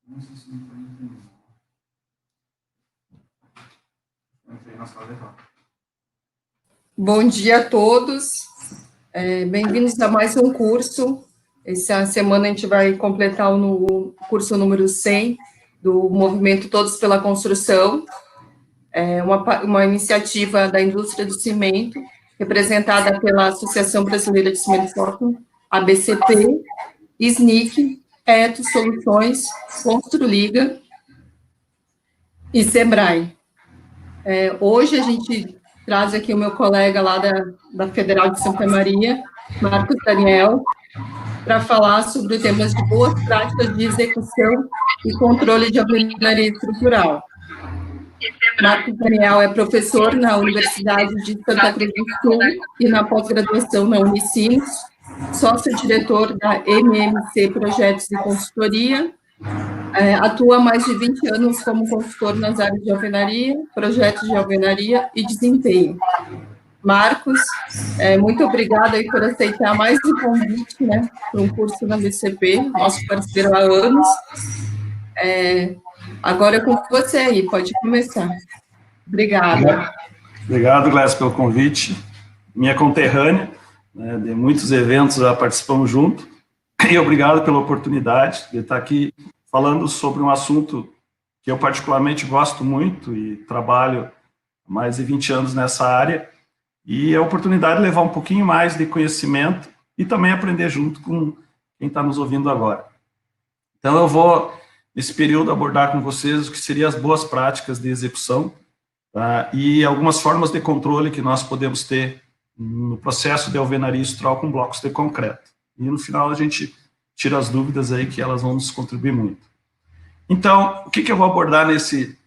Não sei se não foi entendido. Entrei na sala errada. Bom dia a todos. Bem-vindos a mais um curso. Essa semana a gente vai completar o curso número 100 do Movimento Todos pela Construção. É uma iniciativa da indústria do cimento, representada pela Associação Brasileira de Cimento Portland, ABCP, SNIC, Eto Soluções, Construliga e Sebrae. Hoje a gente traz aqui o meu colega lá da Federal de Santa Maria, Marcos Daniel, para falar sobre temas de boas práticas de execução e controle de alvenaria estrutural. Marcos Daniel é professor na Universidade de Santa Cruz do Sul e na pós-graduação na Unicinos, sócio-diretor da MMC Projetos e Consultoria, atua há mais de 20 anos como consultor nas áreas de alvenaria, projetos de alvenaria e desempenho. Marcos, muito obrigada aí por aceitar mais um convite, né, para um curso na BCP, nosso parceiro há anos. Agora é com você aí, pode começar. Obrigada. Obrigado, Glécia, pelo convite. Minha conterrânea, né, de muitos eventos já participamos junto, e obrigado pela oportunidade de estar aqui falando sobre um assunto que eu particularmente gosto muito e trabalho há mais de 20 anos nessa área, e a oportunidade de levar um pouquinho mais de conhecimento e também aprender junto com quem está nos ouvindo agora. Então eu vou, nesse período, abordar com vocês o que seriam as boas práticas de execução, tá? E algumas formas de controle que nós podemos ter no processo de alvenaria estrutural com blocos de concreto. E no final a gente tira as dúvidas aí que elas vão nos contribuir muito. Então, o que eu vou abordar nesse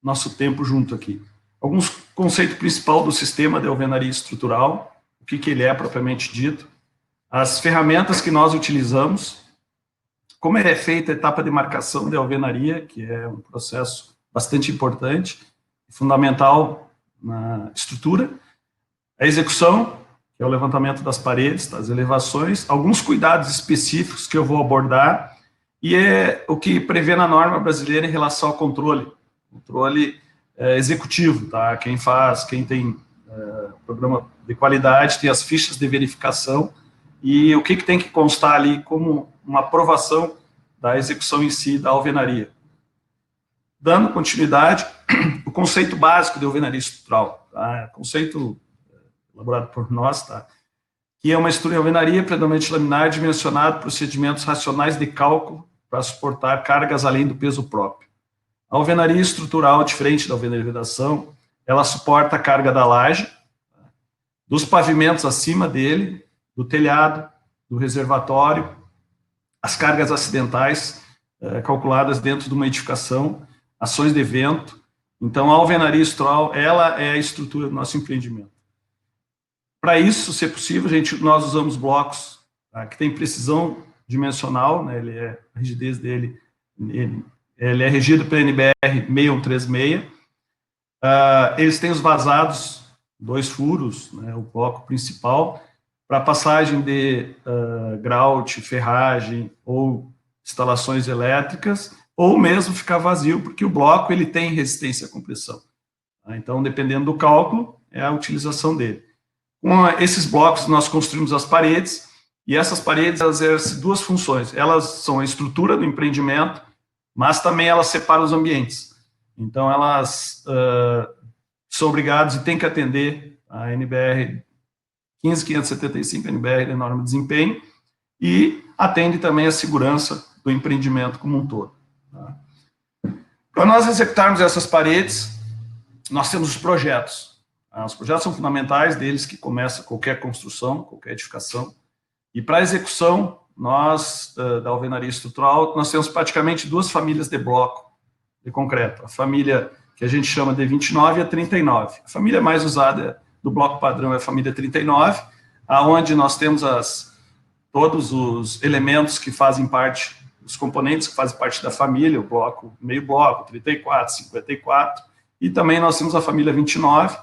nosso tempo junto aqui? Alguns conceitos principais do sistema de alvenaria estrutural, o que ele é propriamente dito, as ferramentas que nós utilizamos, como é feita a etapa de marcação de alvenaria, que é um processo bastante importante, fundamental na estrutura, a execução, que é o levantamento das paredes, das elevações, alguns cuidados específicos que eu vou abordar, e é o que prevê na norma brasileira em relação ao controle executivo, tá? Quem tem programa de qualidade, tem as fichas de verificação, e o que tem que constar ali como uma aprovação da execução em si da alvenaria. Dando continuidade, o conceito básico de alvenaria estrutural, tá? Conceito elaborado por nós, tá? Que é uma estrutura de alvenaria predominantemente laminar, dimensionado por procedimentos racionais de cálculo para suportar cargas além do peso próprio. A alvenaria estrutural, diferente da alvenaria de vedação, ela suporta a carga da laje, tá? Dos pavimentos acima dele, do telhado, do reservatório, as cargas acidentais calculadas dentro de uma edificação, ações de vento. Então, a alvenaria estrutural, ela é a estrutura do nosso empreendimento. Para isso ser possível, nós usamos blocos, tá, que tem precisão dimensional, né, a rigidez dele, ele é regido pela NBR 6136. Eles têm os vazados, 2 furos, né, o bloco principal, para passagem de grout, ferragem ou instalações elétricas, ou mesmo ficar vazio, porque o bloco ele tem resistência à compressão. Tá? Então, dependendo do cálculo, é a utilização dele. Com esses blocos, nós construímos as paredes, e essas paredes elas exercem 2 funções. Elas são a estrutura do empreendimento, mas também elas separam os ambientes. Então, elas são obrigadas e têm que atender a NBR 15575, a NBR de norma de desempenho, e atende também a segurança do empreendimento como um todo. Tá? Para nós executarmos essas paredes, nós temos os projetos. Os projetos são fundamentais, deles que começa qualquer construção, qualquer edificação. E para a execução, nós, da alvenaria estrutural, nós temos praticamente 2 famílias de bloco de concreto. A família que a gente chama de 29 e a 39. A família mais usada do bloco padrão é a família 39, aonde nós temos todos os elementos que fazem parte, os componentes que fazem parte da família, o bloco, meio bloco, 34, 54, e também nós temos a família 29,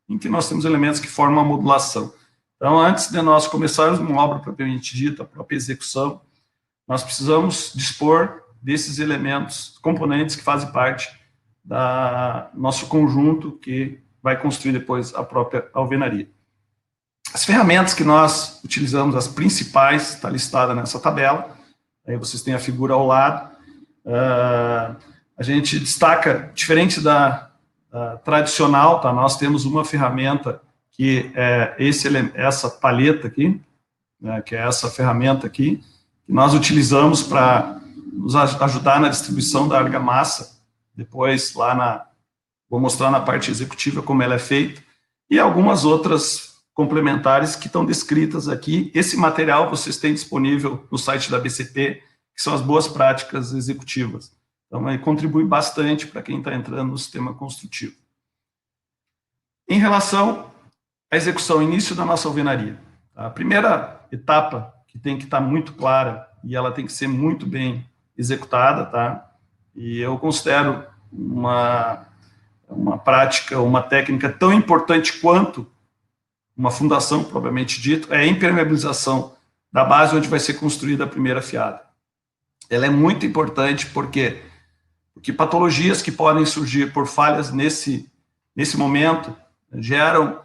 em que nós temos elementos que formam a modulação. Então, antes de nós começarmos uma obra propriamente dita, a própria execução, nós precisamos dispor desses elementos, componentes que fazem parte da nosso conjunto que vai construir depois a própria alvenaria. As ferramentas que nós utilizamos, as principais, está listada nessa tabela, aí vocês têm a figura ao lado. A gente destaca, diferente da tradicional, tá? Nós temos uma ferramenta que é essa palheta aqui, né, que é essa ferramenta aqui, que nós utilizamos para nos ajudar na distribuição da argamassa. Depois, vou mostrar na parte executiva como ela é feita, e algumas outras complementares que estão descritas aqui. Esse material vocês têm disponível no site da BCP, que são as boas práticas executivas. Então, aí contribui bastante para quem está entrando no sistema construtivo. Em relação à execução, início da nossa alvenaria. A primeira etapa, que tem que estar muito clara, e ela tem que ser muito bem executada, tá? E eu considero uma prática, uma técnica tão importante quanto uma fundação, propriamente dito, é a impermeabilização da base onde vai ser construída a primeira fiada. Ela é muito importante porque patologias que podem surgir por falhas nesse momento geram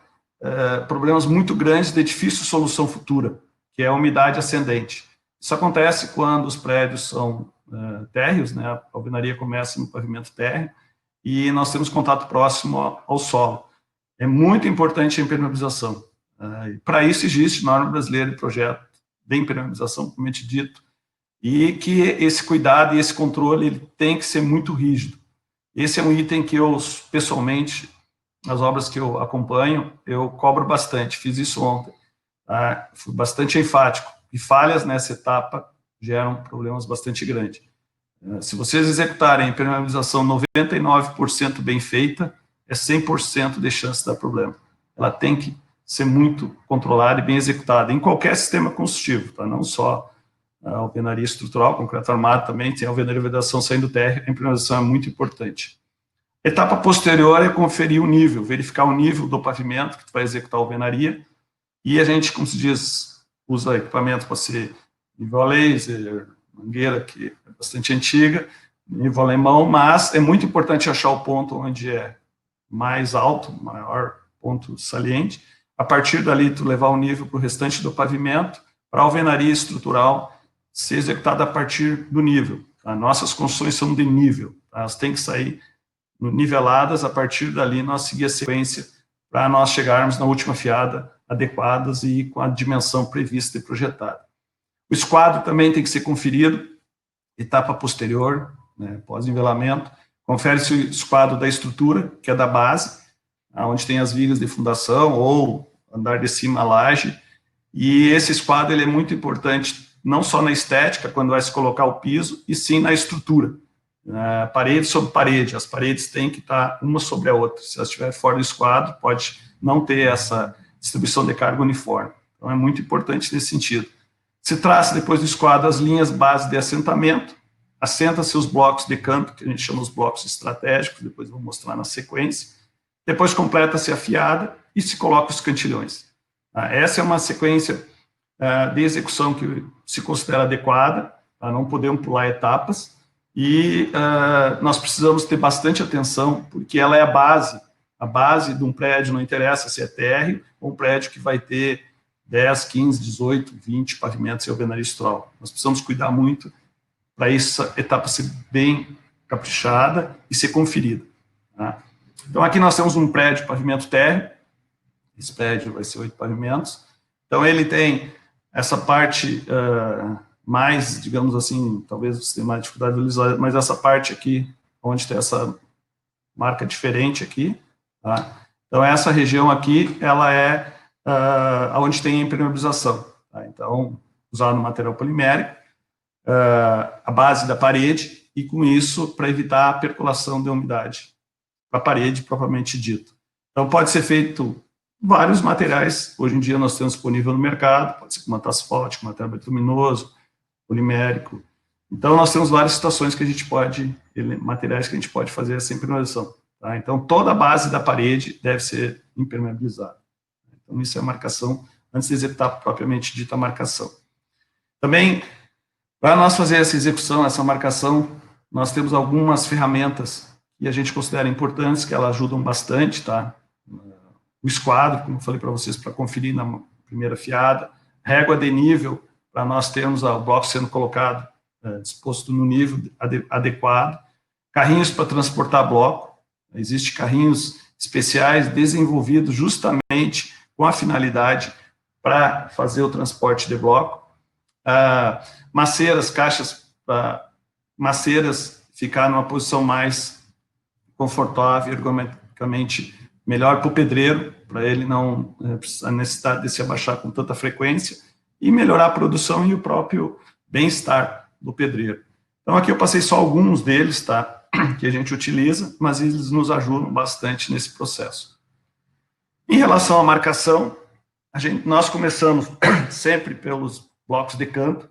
problemas muito grandes de difícil solução futura, que é a umidade ascendente. Isso acontece quando os prédios são térreos, né? A alvenaria começa no pavimento térreo, e nós temos contato próximo ao solo. É muito importante a impermeabilização. Para isso existe norma brasileira de projeto de impermeabilização, propriamente dito, e que esse cuidado e esse controle ele tem que ser muito rígido. Esse é um item que eu, pessoalmente, nas obras que eu acompanho, eu cobro bastante. Fiz isso ontem. Tá? Fui bastante enfático. E falhas nessa etapa geram problemas bastante grandes. Se vocês executarem a impermeabilização 99% bem feita, é 100% de chance de dar problema. Ela tem que ser muito controlada e bem executada em qualquer sistema construtivo, tá? Não só a alvenaria estrutural, concreto armado também, tem a alvenaria e vedação saindo do térreo, a impermeabilização é muito importante. Etapa posterior é conferir o nível, verificar o nível do pavimento que tu vai executar a alvenaria, e a gente, como se diz, usa equipamento para ser nível a laser, mangueira, que é bastante antiga, nível alemão, mas é muito importante achar o ponto onde é mais alto, maior ponto saliente. A partir dali, tu levar o nível para o restante do pavimento, para a alvenaria estrutural ser executada a partir do nível. Tá? Nossas construções são de nível, tá? Elas têm que sair niveladas, a partir dali nós seguir a sequência para nós chegarmos na última fiada adequadas e com a dimensão prevista e projetada. O esquadro também tem que ser conferido, etapa posterior, né, pós-nivelamento, confere-se o esquadro da estrutura, que é da base, onde tem as vigas de fundação ou andar de cima a laje, e esse esquadro ele é muito importante, não só na estética, quando vai se colocar o piso, e sim na estrutura. Parede sobre parede, as paredes têm que estar uma sobre a outra. Se elas estiverem fora do esquadro, pode não ter essa distribuição de carga uniforme. Então, é muito importante nesse sentido. Se traça, depois do esquadro, as linhas base de assentamento, assenta-se os blocos de campo, que a gente chama os blocos estratégicos, depois vou mostrar na sequência. Depois completa-se a fiada e se coloca os cantilhões. Essa é uma sequência de execução que se considera adequada, não podemos pular etapas, e nós precisamos ter bastante atenção, porque ela é a base de um prédio, não interessa se é térreo ou um prédio que vai ter 10, 15, 18, 20 pavimentos e alvenaria estrutural. Nós precisamos cuidar muito para essa etapa ser bem caprichada e ser conferida. Tá? Então, aqui nós temos um prédio pavimento térreo, esse prédio vai ser 8 pavimentos, então ele tem essa parte mais, digamos assim, talvez você tenha mais dificuldade de visualizar, mas essa parte aqui, onde tem essa marca diferente aqui, tá? Então essa região aqui, ela é onde tem a impermeabilização, tá? Então, usado material polimérico, a base da parede, e com isso, para evitar a percolação de umidade para a parede, propriamente dito. Então, pode ser feito vários materiais, hoje em dia nós temos disponível no mercado, pode ser com manta asfáltica, material bituminoso, polimérico. Então, nós temos várias situações que a gente pode, materiais que a gente pode fazer essa impermeabilização. Tá? Então, toda a base da parede deve ser impermeabilizada. Então, isso é a marcação, antes de executar propriamente dita a marcação. Também, Para nós fazer essa execução, essa marcação, nós temos algumas ferramentas que a gente considera importantes, que elas ajudam bastante, tá? O esquadro, como eu falei para vocês, para conferir na primeira fiada, régua de nível, para nós termos o bloco sendo colocado, disposto no nível adequado, carrinhos para transportar bloco, existem carrinhos especiais desenvolvidos justamente com a finalidade para fazer o transporte de bloco, maceiras, caixas para maceiras ficar numa posição mais confortável, ergonomicamente melhor para o pedreiro, para ele não precisar necessidade de se abaixar com tanta frequência, e melhorar a produção e o próprio bem-estar do pedreiro. Então, aqui eu passei só alguns deles, tá, que a gente utiliza, mas eles nos ajudam bastante nesse processo. Em relação à marcação, nós começamos sempre pelos blocos de canto,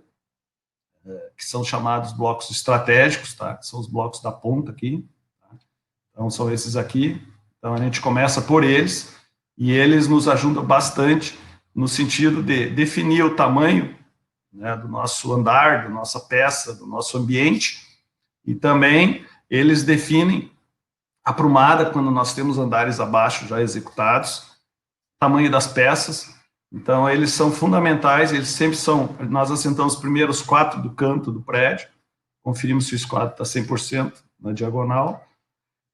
que são chamados blocos estratégicos, tá, que são os blocos da ponta aqui, tá? Então, são esses aqui. Então, a gente começa por eles, e eles nos ajudam bastante no sentido de definir o tamanho, né, do nosso andar, da nossa peça, do nosso ambiente, e também eles definem a prumada, quando nós temos andares abaixo já executados, tamanho das peças. Então, eles são fundamentais, eles sempre são, nós assentamos primeiro os 4 do canto do prédio, conferimos se o esquadro está 100% na diagonal,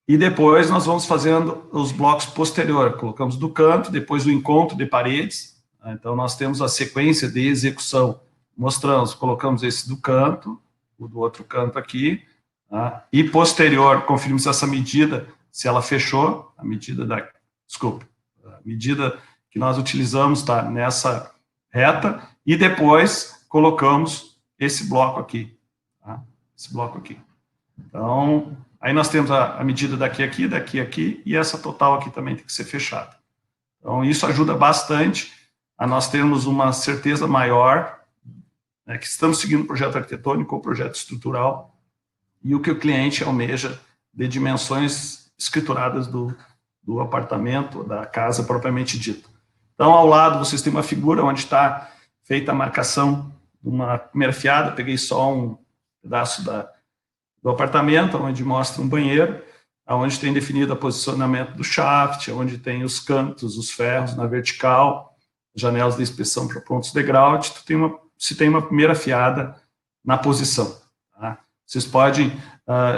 e depois nós vamos fazendo os blocos posteriores, colocamos do canto, depois o encontro de paredes. Então, nós temos a sequência de execução, mostramos, colocamos esse do canto, o do outro canto aqui, tá? E posterior, conferimos essa medida, se ela fechou, a medida a medida que nós utilizamos está nessa reta, e depois colocamos esse bloco aqui, tá? Esse bloco aqui. Então, aí nós temos a medida daqui a aqui, daqui a aqui, e essa total aqui também tem que ser fechada. Então, isso ajuda bastante a nós termos uma certeza maior, né, que estamos seguindo o projeto arquitetônico ou projeto estrutural, e o que o cliente almeja de dimensões escrituradas do apartamento, da casa propriamente dita. Então, ao lado, vocês têm uma figura onde está feita a marcação de uma primeira fiada, peguei só um pedaço do apartamento, onde mostra um banheiro, onde tem definido o posicionamento do shaft, onde tem os cantos, os ferros na vertical, janelas de inspeção para pontos de grout, se tem uma primeira fiada na posição. Tá? Vocês podem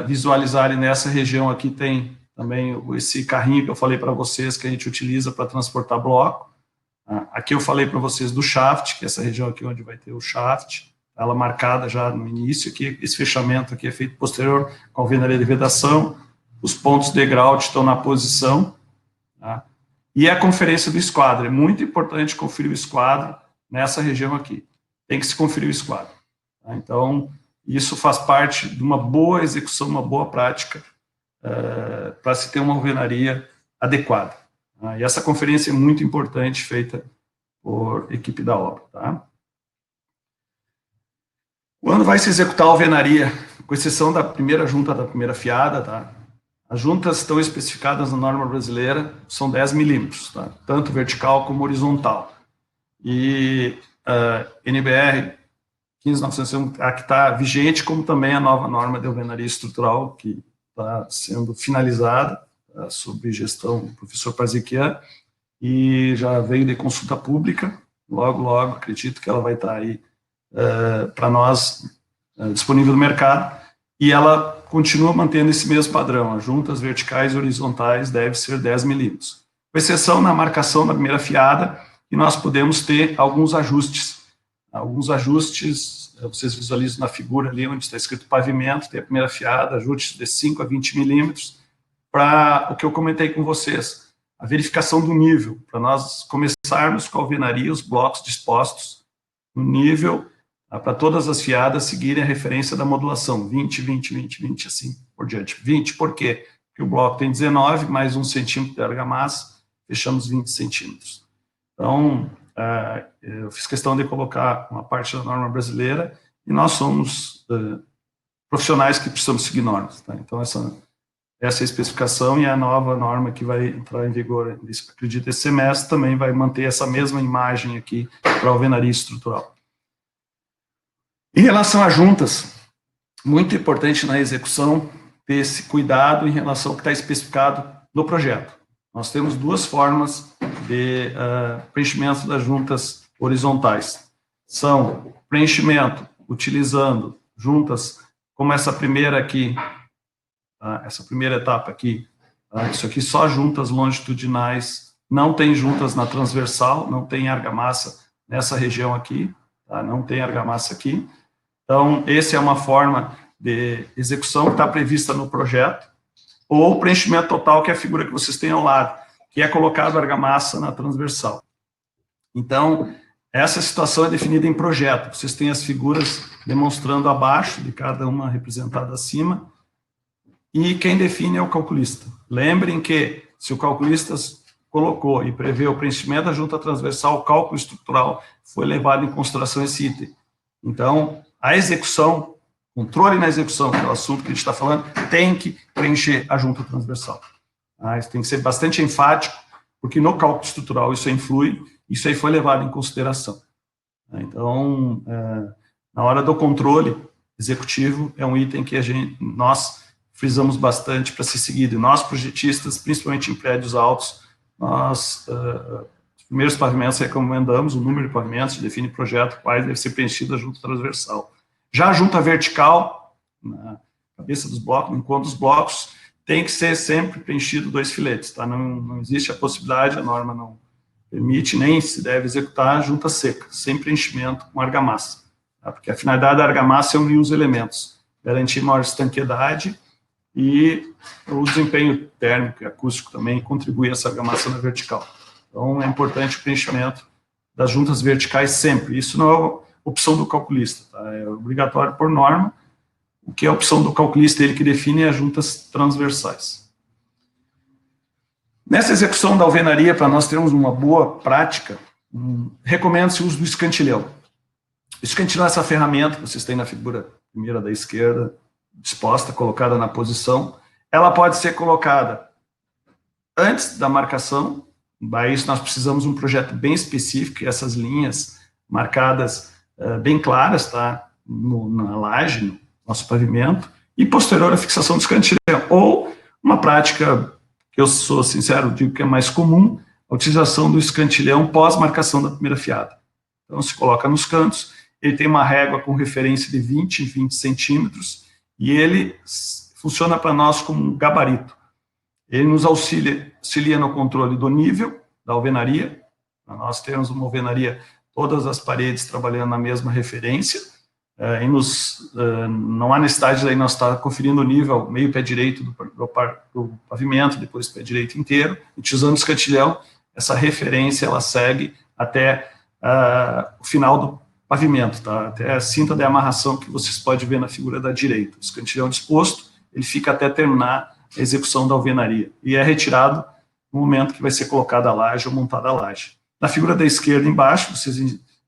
visualizar nessa região aqui, tem também esse carrinho que eu falei para vocês, que a gente utiliza para transportar bloco. Aqui eu falei para vocês do shaft, que é essa região aqui onde vai ter o shaft, ela marcada já no início, aqui, esse fechamento aqui é feito posterior com a alvenaria de vedação, os pontos de grout estão na posição, tá? E a conferência do esquadro, é muito importante conferir o esquadro nessa região aqui, tem que se conferir o esquadro, tá? Então, isso faz parte de uma boa execução, uma boa prática, para se ter uma alvenaria adequada, tá? E essa conferência é muito importante, feita por equipe da obra, tá? Quando vai se executar a alvenaria, com exceção da primeira junta da primeira fiada, tá? As juntas estão especificadas na norma brasileira, são 10 milímetros, tá? Tanto vertical como horizontal. E NBR 15901, a que está vigente, como também a nova norma de alvenaria estrutural, que está sendo finalizada, sob gestão do professor Parziquian, e já veio de consulta pública, logo, acredito que ela vai estar aí para nós, disponível no mercado, e ela continua mantendo esse mesmo padrão, as juntas verticais e horizontais devem ser 10 milímetros. Com exceção na marcação da primeira fiada, e nós podemos ter alguns ajustes, vocês visualizam na figura ali, onde está escrito pavimento, tem a primeira fiada, ajustes de 5 a 20 milímetros, para o que eu comentei com vocês, a verificação do nível, para nós começarmos com a alvenaria, os blocos dispostos no nível, para todas as fiadas seguirem a referência da modulação, 20, 20, 20, 20, assim por diante. 20, por quê? Porque o bloco tem 19, mais 1 centímetro de argamassa, fechamos 20 centímetros. Então, eu fiz questão de colocar uma parte da norma brasileira, e nós somos profissionais que precisamos seguir normas, tá? Então, essa é a especificação, e a nova norma que vai entrar em vigor, acredito, esse semestre, também vai manter essa mesma imagem aqui para a alvenaria estrutural. Em relação a juntas, muito importante na execução ter esse cuidado em relação ao que está especificado no projeto. Nós temos duas formas de preenchimento das juntas horizontais. São preenchimento utilizando juntas, como essa primeira aqui, essa primeira etapa aqui, isso aqui só juntas longitudinais, não tem juntas na transversal, não tem argamassa nessa região aqui, tá? Não tem argamassa aqui. Então, essa é uma forma de execução que está prevista no projeto, ou preenchimento total, que é a figura que vocês têm ao lado, que é colocado argamassa na transversal. Então, essa situação é definida em projeto. Vocês têm as figuras demonstrando abaixo, de cada uma representada acima, e quem define é o calculista. Lembrem que, se o calculista colocou e prevê o preenchimento da junta transversal, o cálculo estrutural foi levado em consideração esse item. Então, a execução, controle na execução, que é o assunto que a gente está falando, tem que preencher a junta transversal. Isso tem que ser bastante enfático, porque no cálculo estrutural isso influi, isso aí foi levado em consideração. Então, na hora do controle executivo, é um item que nós frisamos bastante para ser seguido. E nós, projetistas, principalmente em prédios altos, nós, os primeiros pavimentos recomendamos, o número de pavimentos, define projeto, quais deve ser preenchido a junta transversal. Já a junta vertical, na cabeça dos blocos, no encontro dos blocos, tem que ser sempre preenchido 2 filetes, tá? Não existe a possibilidade, a norma não permite, nem se deve executar a junta seca, sem preenchimento com argamassa, tá? Porque a finalidade da argamassa é unir os elementos, garantir maior estanqueidade e o desempenho térmico e acústico também contribui a essa argamassa na vertical. Então, é importante o preenchimento das juntas verticais sempre. Isso não é opção do calculista, tá? É obrigatório por norma. O que é a opção do calculista, ele que define as juntas transversais. Nessa execução da alvenaria, para nós termos uma boa prática, recomenda-se o uso do escantilhão. O escantilhão é essa ferramenta que vocês têm na figura primeira da esquerda, disposta, colocada na posição. Ela pode ser colocada antes da marcação. Para isso, nós precisamos de um projeto bem específico, e essas linhas marcadas bem claras, tá? Na laje, no nosso pavimento, e posterior à fixação do escantilhão. Ou uma prática, que eu sou sincero, digo que é mais comum, a utilização do escantilhão pós-marcação da primeira fiada. Então, se coloca nos cantos, ele tem uma régua com referência de 20 em 20 centímetros, e ele funciona para nós como um gabarito. Ele nos auxilia no controle do nível da alvenaria. Nós temos uma alvenaria, todas as paredes trabalhando na mesma referência, não há necessidade de nós estar conferindo o nível meio pé direito do pavimento, depois pé direito inteiro, utilizando o escantilhão. Essa referência ela segue até o final do pavimento, tá? Até a cinta de amarração que vocês podem ver na figura da direita. O escantilhão disposto, ele fica até terminar a execução da alvenaria, e é retirado no momento que vai ser colocada a laje ou montada a laje. Na figura da esquerda embaixo, vocês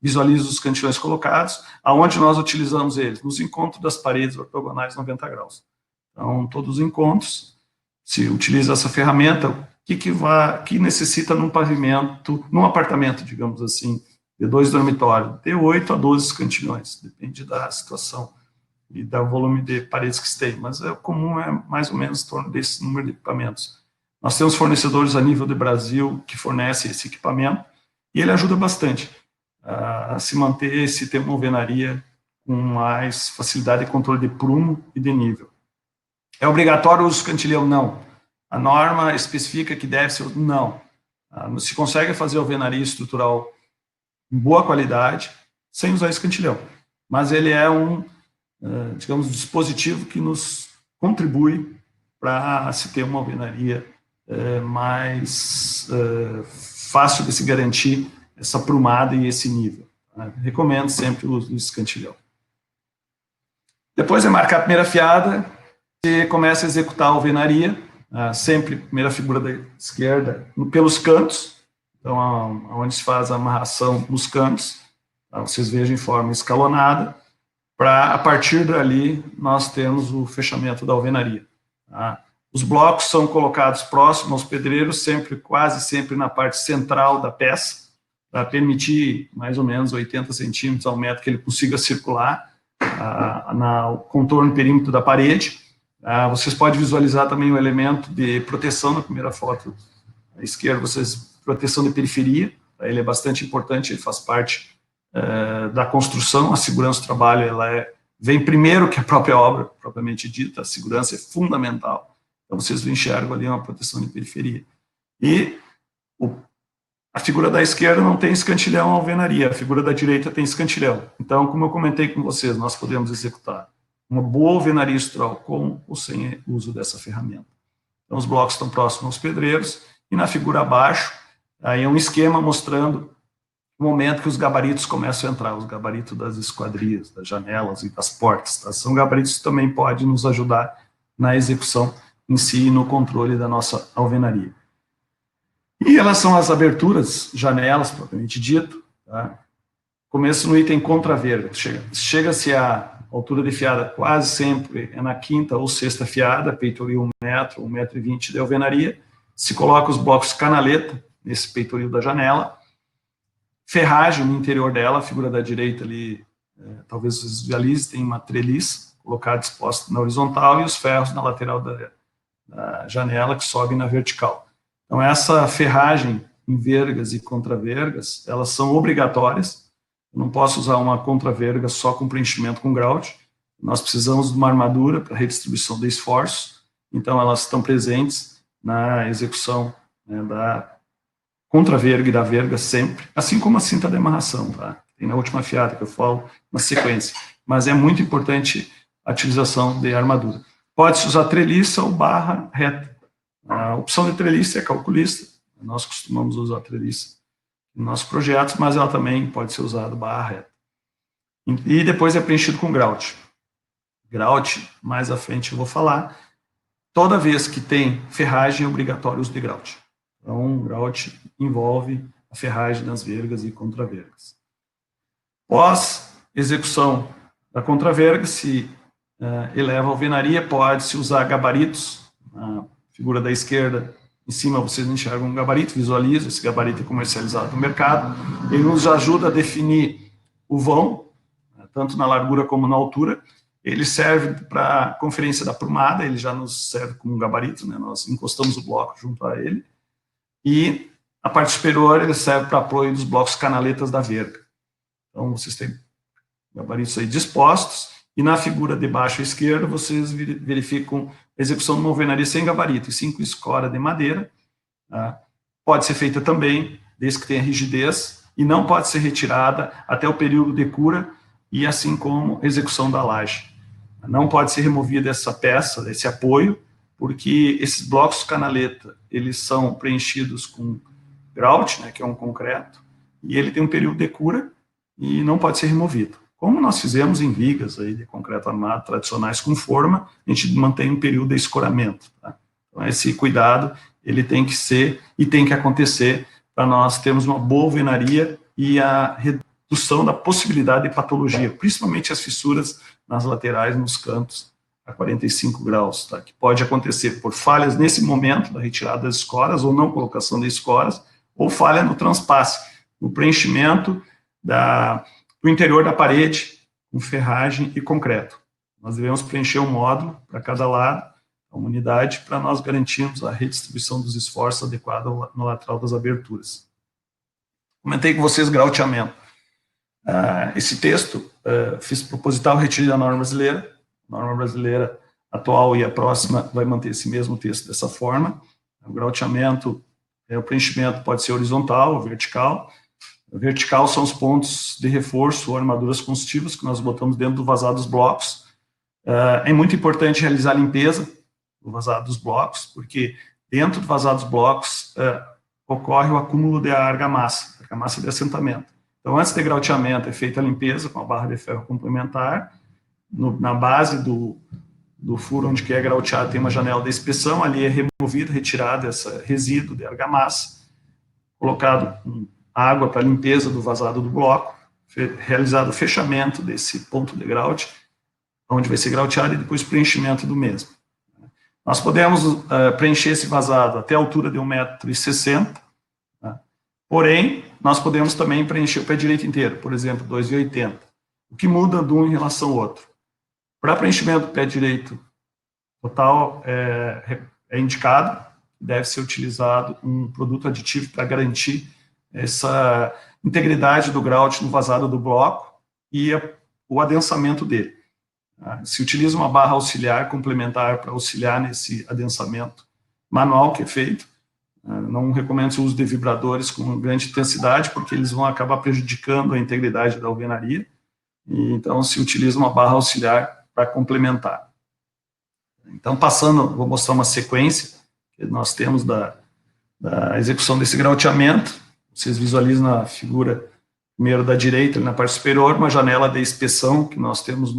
visualizam os cantilhões colocados, aonde nós utilizamos eles? Nos encontros das paredes ortogonais 90 graus. Então, todos os encontros, se utiliza essa ferramenta, o que necessita num pavimento, num apartamento, digamos assim, de 2 dormitórios, de 8 a 12 cantilhões, depende da situação e do volume de paredes que se tem, mas o comum é mais ou menos em torno desse número de equipamentos. Nós temos fornecedores a nível de Brasil que fornecem esse equipamento, e ele ajuda bastante a se manter esse tema de alvenaria com mais facilidade de controle de prumo e de nível. É obrigatório o uso do escantilhão? Não. A norma especifica que deve ser? Não. Se consegue fazer alvenaria estrutural em boa qualidade, sem usar escantilhão. Mas ele é digamos, um dispositivo que nos contribui para se ter uma alvenaria mais fácil de se garantir essa prumada e esse nível. Recomendo sempre o uso do escantilhão. Depois de marcar a primeira fiada, você começa a executar a alvenaria, sempre primeira figura da esquerda, pelos cantos, então onde se faz a amarração nos cantos, tá? Vocês vejam em forma escalonada, para a partir dali nós temos o fechamento da alvenaria. Tá? Os blocos são colocados próximos aos pedreiros, quase sempre na parte central da peça, para permitir mais ou menos 80 centímetros ao metro que ele consiga circular, no contorno perímetro da parede. Vocês podem visualizar também o elemento de proteção na primeira foto à esquerda, proteção de periferia, ele é bastante importante, ele faz parte da construção, a segurança do trabalho vem primeiro que a própria obra, propriamente dita, a segurança é fundamental, então vocês enxergam ali uma proteção de periferia. E a figura da esquerda não tem escantilhão alvenaria, a figura da direita tem escantilhão. Então, como eu comentei com vocês, nós podemos executar uma boa alvenaria estrutural com ou sem uso dessa ferramenta. Então, os blocos estão próximos aos pedreiros, e na figura abaixo, aí é um esquema mostrando o momento que os gabaritos começam a entrar, os gabaritos das esquadrias, das janelas e das portas. Tá? São gabaritos que também podem nos ajudar na execução em si e no controle da nossa alvenaria. Em relação às aberturas, janelas, propriamente dito, tá? Começo no item contra-verga. Chega-se a altura de fiada quase sempre é na quinta ou sexta fiada, peitoril 1 metro, 1,20 m de alvenaria. Se coloca os blocos canaleta nesse peitoril da janela. Ferragem no interior dela, a figura da direita ali, talvez vocês visualizem, tem uma treliça colocada exposta na horizontal e os ferros na lateral da janela que sobem na vertical. Então, essa ferragem em vergas e contra-vergas, elas são obrigatórias. Eu não posso usar uma contra-verga só com preenchimento com grout. Nós precisamos de uma armadura para redistribuição de esforços. Então, elas estão presentes na execução da contra-verga e da verga sempre, assim como a cinta de amarração, tá? Tem na última fiada que eu falo na sequência. Mas é muito importante a utilização de armadura. Pode-se usar treliça ou barra reta. A opção de treliça é calculista, nós costumamos usar treliça nos nossos projetos, mas ela também pode ser usada barra reta. E depois é preenchido com grout. Grout, mais à frente eu vou falar, toda vez que tem ferragem é obrigatório o uso de grout. Então, grout envolve a ferragem nas vergas e contra-vergas. Pós execução da contra-verga, se eleva a alvenaria, pode-se usar gabaritos. Na figura da esquerda, em cima vocês enxergam um gabarito, visualizam, esse gabarito é comercializado no mercado. Ele nos ajuda a definir o vão, tanto na largura como na altura. Ele serve para conferência da prumada, ele já nos serve como um gabarito, né? Nós encostamos o bloco junto a ele. E a parte superior ele serve para apoio dos blocos canaletas da verga. Então, vocês têm gabaritos aí dispostos, e na figura de baixo à esquerda, vocês verificam a execução de uma alvenaria sem gabarito, e sim com escora de madeira. Tá? Pode ser feita também, desde que tenha rigidez, e não pode ser retirada até o período de cura, e assim como execução da laje. Não pode ser removida essa peça, esse apoio, porque esses blocos canaleta, eles são preenchidos com grout, né, que é um concreto, e ele tem um período de cura e não pode ser removido. Como nós fizemos em vigas aí de concreto armado tradicionais com forma, a gente mantém um período de escoramento. Tá? Então, esse cuidado, ele tem que ser e tem que acontecer para nós termos uma boa alvenaria e a redução da possibilidade de patologia, principalmente as fissuras nas laterais, nos cantos, a 45 graus, tá? Que pode acontecer por falhas nesse momento da retirada das escoras ou não colocação de escoras, ou falha no transpasse, no preenchimento do interior da parede com ferragem e concreto. Nós devemos preencher um módulo para cada lado, uma unidade, para nós garantirmos a redistribuição dos esforços adequada no lateral das aberturas. Comentei com vocês grauteamento. Esse texto fiz proposital retirado da norma brasileira. A norma brasileira atual e a próxima vai manter esse mesmo texto dessa forma. O grauteamento, o preenchimento pode ser horizontal ou vertical. O vertical são os pontos de reforço ou armaduras construtivas que nós botamos dentro do vazado dos blocos. É muito importante realizar a limpeza do vazado dos blocos, porque dentro do vazado dos blocos ocorre o acúmulo de argamassa de assentamento. Então, antes de grauteamento, é feita a limpeza com a barra de ferro complementar. Na base do furo onde que é grauteado tem uma janela de inspeção, ali é removido, retirado esse resíduo de argamassa, colocado água para limpeza do vazado do bloco, realizado o fechamento desse ponto de grout, onde vai ser grauteado, e depois preenchimento do mesmo. Nós podemos preencher esse vazado até a altura de 1,60 m, tá? Porém, nós podemos também preencher o pé direito inteiro, por exemplo, 2,80 m. O que muda de um em relação ao outro? Para preenchimento do pé direito total, é indicado, deve ser utilizado um produto aditivo para garantir essa integridade do grout no vazado do bloco e o adensamento dele. Se utiliza uma barra auxiliar complementar para auxiliar nesse adensamento manual que é feito. Não recomendo o uso de vibradores com grande intensidade, porque eles vão acabar prejudicando a integridade da alvenaria. E, então, se utiliza uma barra auxiliar para complementar. Então, passando, vou mostrar uma sequência que nós temos da execução desse grauteamento. Vocês visualizam na figura, primeiro da direita, na parte superior, uma janela de inspeção que nós temos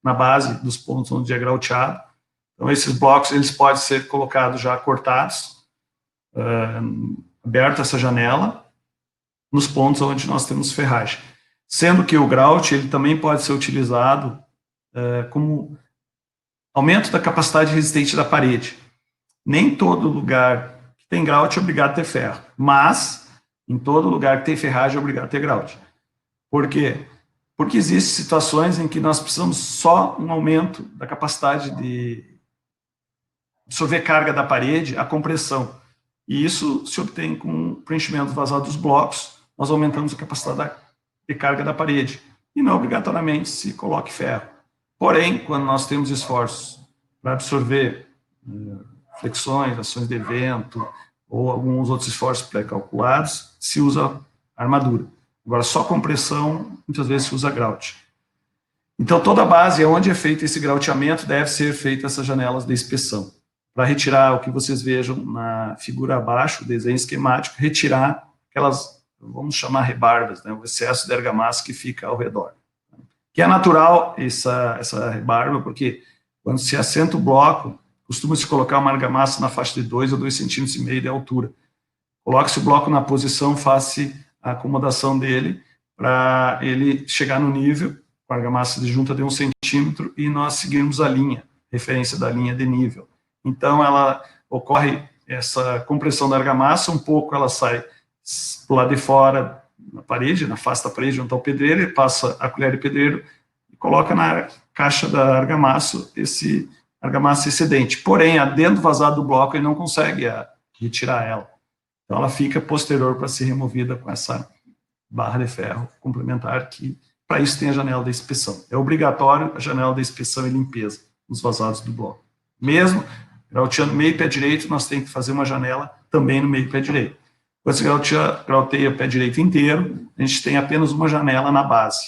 na base dos pontos onde é grauteado. Então, esses blocos eles podem ser colocados já cortados, aberta essa janela, nos pontos onde nós temos ferragem. Sendo que o grout ele também pode ser utilizado como aumento da capacidade resistente da parede. Nem todo lugar que tem grout é obrigado a ter ferro, mas em todo lugar que tem ferragem é obrigado a ter grout. Por quê? Porque existem situações em que nós precisamos só um aumento da capacidade de absorver carga da parede, a compressão. E isso se obtém com o preenchimento vazado dos blocos, nós aumentamos a capacidade de carga da parede. E não obrigatoriamente se coloque ferro. Porém, quando nós temos esforços para absorver flexões, ações de vento, ou alguns outros esforços pré-calculados, se usa armadura. Agora, só compressão, muitas vezes se usa grout. Então, toda a base onde é feito esse grauteamento deve ser feita essas janelas de inspeção. Para retirar o que vocês vejam na figura abaixo, o desenho esquemático, retirar aquelas, vamos chamar rebarbas, né, o excesso de argamassa que fica ao redor. Que é natural essa rebarba, porque quando se assenta o bloco, costuma-se colocar uma argamassa na faixa de 2 ou 2,5 cm de altura. Coloque-se o bloco na posição, faça a acomodação dele, para ele chegar no nível, com a argamassa de junta de 1 centímetro, e nós seguirmos a linha, referência da linha de nível. Então, ocorre essa compressão da argamassa, um pouco ela sai do lado de fora, na parede, na face da parede, junto ao pedreiro, e passa a colher de pedreiro e coloca na caixa da argamassa esse argamassa excedente. Porém, dentro do vazado do bloco, ele não consegue retirar ela. Então, ela fica posterior para ser removida com essa barra de ferro complementar, que para isso tem a janela da inspeção. É obrigatório a janela da inspeção e limpeza nos vazados do bloco. Mesmo grauteando meio pé direito, nós temos que fazer uma janela também no meio pé direito. Quando se grauteia o pé direito inteiro, a gente tem apenas uma janela na base,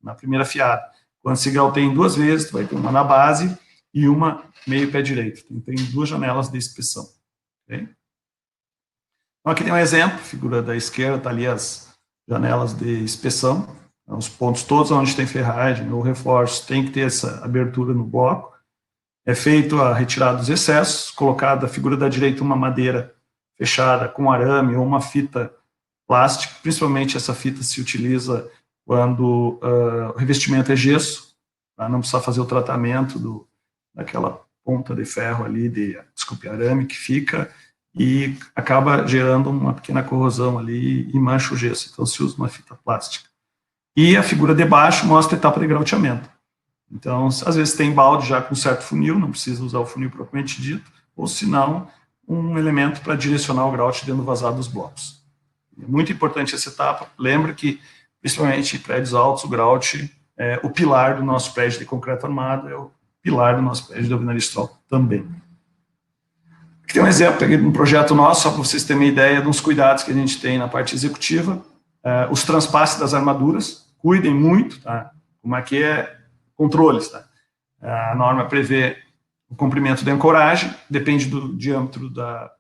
na primeira fiada. Quando se grauteia em 2 vezes, vai ter uma na base e uma meio pé direito. Tem 2 janelas de inspeção. Okay? Então, aqui tem um exemplo, figura da esquerda, está ali as janelas de inspeção, os pontos todos onde tem ferragem ou reforço, tem que ter essa abertura no bloco. É feito a retirada dos excessos, colocada a figura da direita uma madeira fechada com arame ou uma fita plástica, principalmente essa fita se utiliza quando o revestimento é gesso, para não precisar fazer o tratamento daquela ponta de ferro ali, arame que fica, e acaba gerando uma pequena corrosão ali e mancha o gesso, então se usa uma fita plástica. E a figura de baixo mostra a etapa de grauteamento. Então, às vezes tem balde já com certo funil, não precisa usar o funil propriamente dito, ou se não, um elemento para direcionar o grout dentro do vazado dos blocos. É muito importante essa etapa. Lembra que, principalmente em prédios altos, o grout é o pilar do nosso prédio de concreto armado, é o pilar do nosso prédio de alvenaria estrutural também. Aqui tem um exemplo, peguei um projeto nosso, só para vocês terem uma ideia dos cuidados que a gente tem na parte executiva. Os transpasses das armaduras, cuidem muito, tá? Como aqui é controles, tá? A norma prevê o comprimento da ancoragem, depende do diâmetro da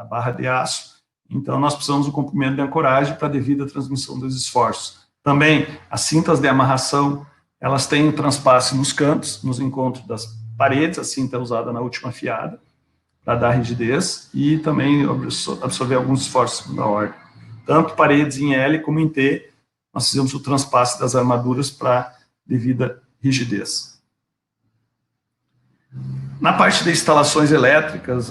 barra de aço, então nós precisamos do comprimento da ancoragem para a devida transmissão dos esforços. Também, as cintas de amarração, elas têm o transpasse nos cantos, nos encontros das paredes, a cinta é usada na última fiada, para dar rigidez, e também absorver alguns esforços da ordem. Tanto paredes em L como em T, nós fizemos o transpasse das armaduras para devida rigidez. Na parte de instalações elétricas,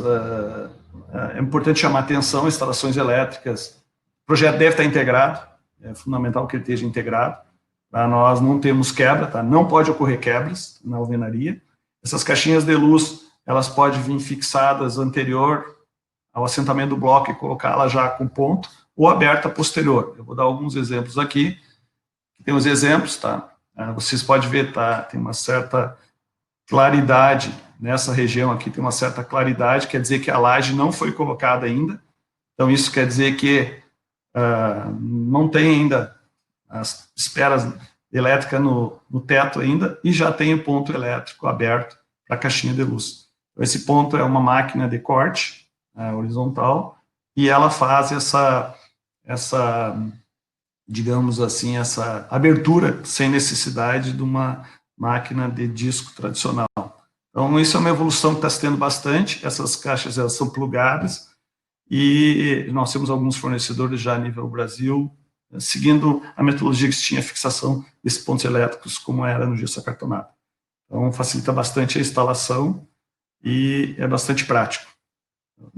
é importante chamar a atenção, instalações elétricas, o projeto deve estar integrado, é fundamental que ele esteja integrado, tá? Nós não temos quebra, tá? Não pode ocorrer quebras na alvenaria. Essas caixinhas de luz, elas podem vir fixadas anterior ao assentamento do bloco e colocá-la já com ponto, ou aberta posterior. Eu vou dar alguns exemplos aqui. Tem os exemplos, tá? Vocês podem ver, tá? Tem uma certa claridade nessa região aqui, tem uma certa claridade, quer dizer que a laje não foi colocada ainda. Então, isso quer dizer que não tem ainda as esperas elétricas no teto ainda, e já tem o ponto elétrico aberto para a caixinha de luz. Então, esse ponto é uma máquina de corte horizontal, e ela faz essa, digamos assim, essa abertura sem necessidade de uma máquina de disco tradicional. Então, isso é uma evolução que está se tendo bastante. Essas caixas, elas são plugadas, e nós temos alguns fornecedores já a nível Brasil, seguindo a metodologia que se tinha fixação desses pontos elétricos, como era no gesso acartonado. Então, facilita bastante a instalação e é bastante prático.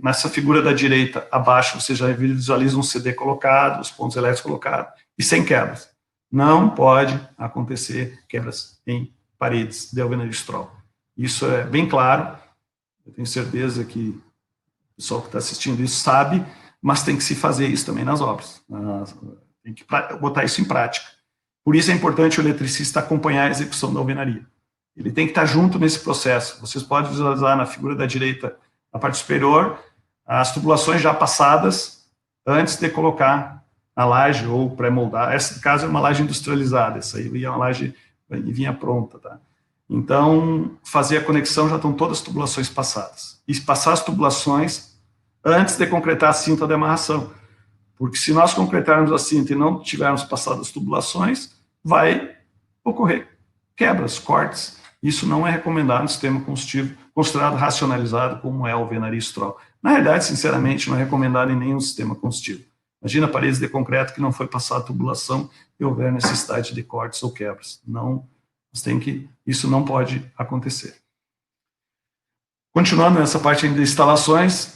Nessa figura da direita, abaixo, você já visualiza um CD colocado, os pontos elétricos colocados, e sem quebras. Não pode acontecer quebras em paredes de alvenaria Stroll. Isso é bem claro, eu tenho certeza que o pessoal que está assistindo isso sabe, mas tem que se fazer isso também nas obras. Tem que botar isso em prática. Por isso é importante o eletricista acompanhar a execução da alvenaria. Ele tem que estar junto nesse processo. Vocês podem visualizar na figura da direita, na parte superior, as tubulações já passadas antes de colocar a laje ou pré-moldar. Esse caso é uma laje industrializada, essa aí é uma laje que vinha pronta, tá? Então, fazer a conexão, já estão todas as tubulações passadas. E passar as tubulações antes de concretar a cinta de amarração. Porque se nós concretarmos a cinta e não tivermos passado as tubulações, vai ocorrer quebras, cortes. Isso não é recomendado no sistema construtivo considerado racionalizado, como é a alvenaria Stroll. Na realidade, sinceramente, não é recomendado em nenhum sistema construtivo. Imagina paredes de concreto que não foi passada tubulação e houver necessidade de cortes ou quebras. Não, isso não pode acontecer. Continuando nessa parte de instalações,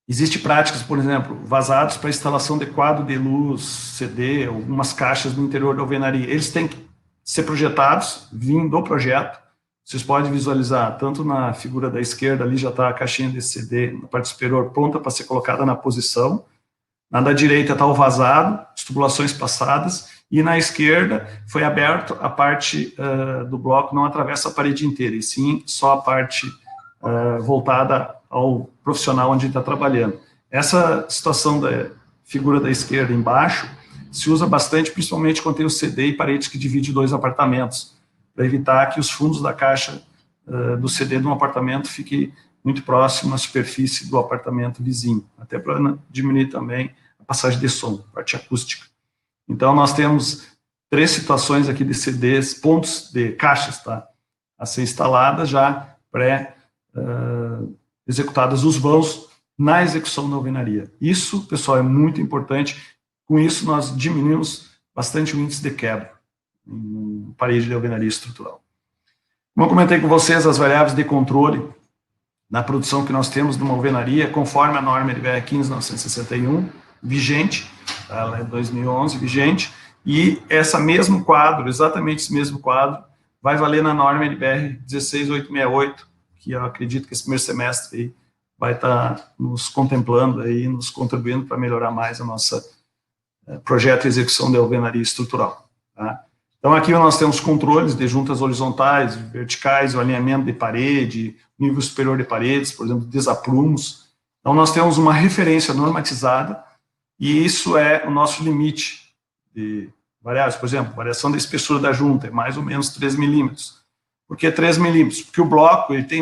existem práticas, por exemplo, vazados para instalação de quadro de luz, CD, algumas caixas no interior da alvenaria. Eles têm que ser projetados, vindo do projeto. Vocês podem visualizar, tanto na figura da esquerda, ali já está a caixinha de CD, na parte superior, pronta para ser colocada na posição. Na da direita está o vazado, as tubulações passadas, e na esquerda foi aberto a parte do bloco, não atravessa a parede inteira, e sim só a parte voltada ao profissional onde está trabalhando. Essa situação da figura da esquerda embaixo se usa bastante, principalmente quando tem o CD e paredes que dividem dois apartamentos, para evitar que os fundos da caixa do CD de um apartamento fiquem muito próximo à superfície do apartamento vizinho, até para diminuir também a passagem de som, parte acústica. Então, nós temos 3 situações aqui de CDs, pontos de caixas, tá, a ser instaladas já executadas os vãos na execução da alvenaria. Isso, pessoal, é muito importante. Com isso, nós diminuímos bastante o índice de quebra em parede de alvenaria estrutural. Como eu comentei com vocês, as variáveis de controle na produção que nós temos de uma alvenaria, conforme a norma NBR 15961, vigente, ela é 2011, vigente, e esse mesmo quadro, exatamente esse mesmo quadro, vai valer na norma NBR 16868, que eu acredito que esse primeiro semestre aí vai estar nos contemplando, aí, nos contribuindo para melhorar mais a nossa projeto e execução de alvenaria estrutural. Tá? Então, aqui nós temos controles de juntas horizontais, verticais, o alinhamento de parede, nível superior de paredes, por exemplo, desaprumos. Então, nós temos uma referência normatizada, e isso é o nosso limite de variáveis. Por exemplo, variação da espessura da junta é mais ou menos 3 milímetros. Por que 3 milímetros? Porque o bloco, ele tem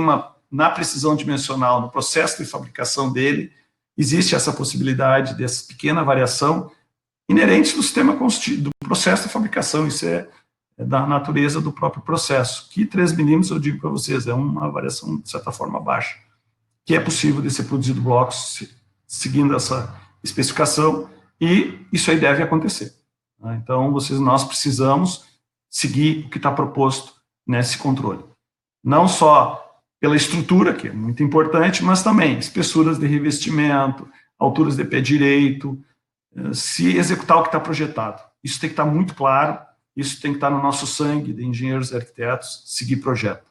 na precisão dimensional, no processo de fabricação dele, existe essa possibilidade dessa pequena variação inerente do sistema construtivo, do processo de fabricação. Isso é da natureza do próprio processo. Que 3 milímetros, eu digo para vocês, é uma variação, de certa forma, baixa, que é possível de ser produzido blocos seguindo essa especificação, e isso aí deve acontecer. Então, nós precisamos seguir o que está proposto nesse controle. Não só pela estrutura, que é muito importante, mas também espessuras de revestimento, alturas de pé direito, se executar o que está projetado. Isso tem que estar muito claro isso tem que estar no nosso sangue de engenheiros e arquitetos, seguir projeto.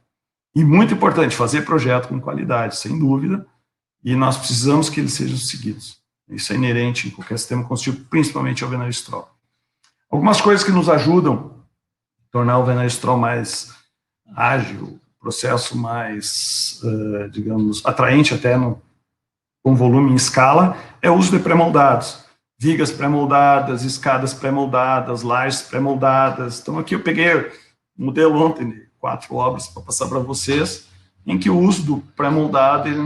E muito importante, fazer projeto com qualidade, sem dúvida, e nós precisamos que eles sejam seguidos. Isso é inerente em qualquer sistema construtivo, principalmente ao Alvenaria Stroll. Algumas coisas que nos ajudam a tornar o Alvenaria Stroll mais ágil, processo mais, digamos, atraente até com volume em escala, é o uso de pré-moldados. Vigas pré-moldadas, escadas pré-moldadas, lajes pré-moldadas. Então, aqui eu peguei um modelo ontem de 4 obras para passar para vocês, em que o uso do pré-moldado, ele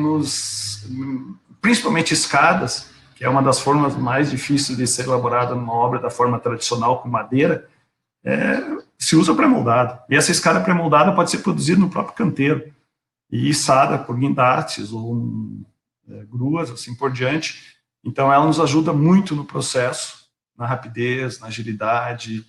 principalmente escadas, que é uma das formas mais difíceis de ser elaborada numa obra da forma tradicional com madeira, se usa pré-moldado. E essa escada pré-moldada pode ser produzida no próprio canteiro, e içada por guindastes ou gruas, assim por diante. Então, ela nos ajuda muito no processo, na rapidez, na agilidade,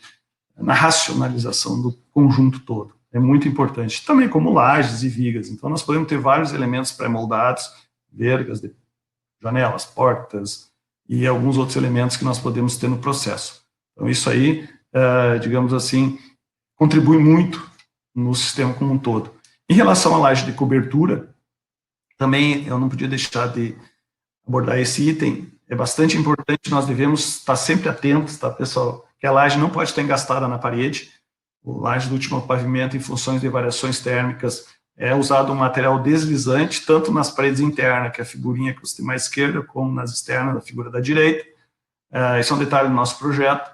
na racionalização do conjunto todo. É muito importante. Também como lajes e vigas. Então, nós podemos ter vários elementos pré-moldados, vergas, janelas, portas e alguns outros elementos que nós podemos ter no processo. Então, isso aí, digamos assim, contribui muito no sistema como um todo. Em relação à laje de cobertura, também eu não podia deixar de abordar esse item. É bastante importante, nós devemos estar sempre atentos, tá, pessoal? Que a laje não pode estar engastada na parede. O laje do último pavimento, em funções de variações térmicas, é usado um material deslizante, tanto nas paredes internas, que é a figurinha que você tem à esquerda, como nas externas, a figura da direita. Esse é um detalhe do nosso projeto.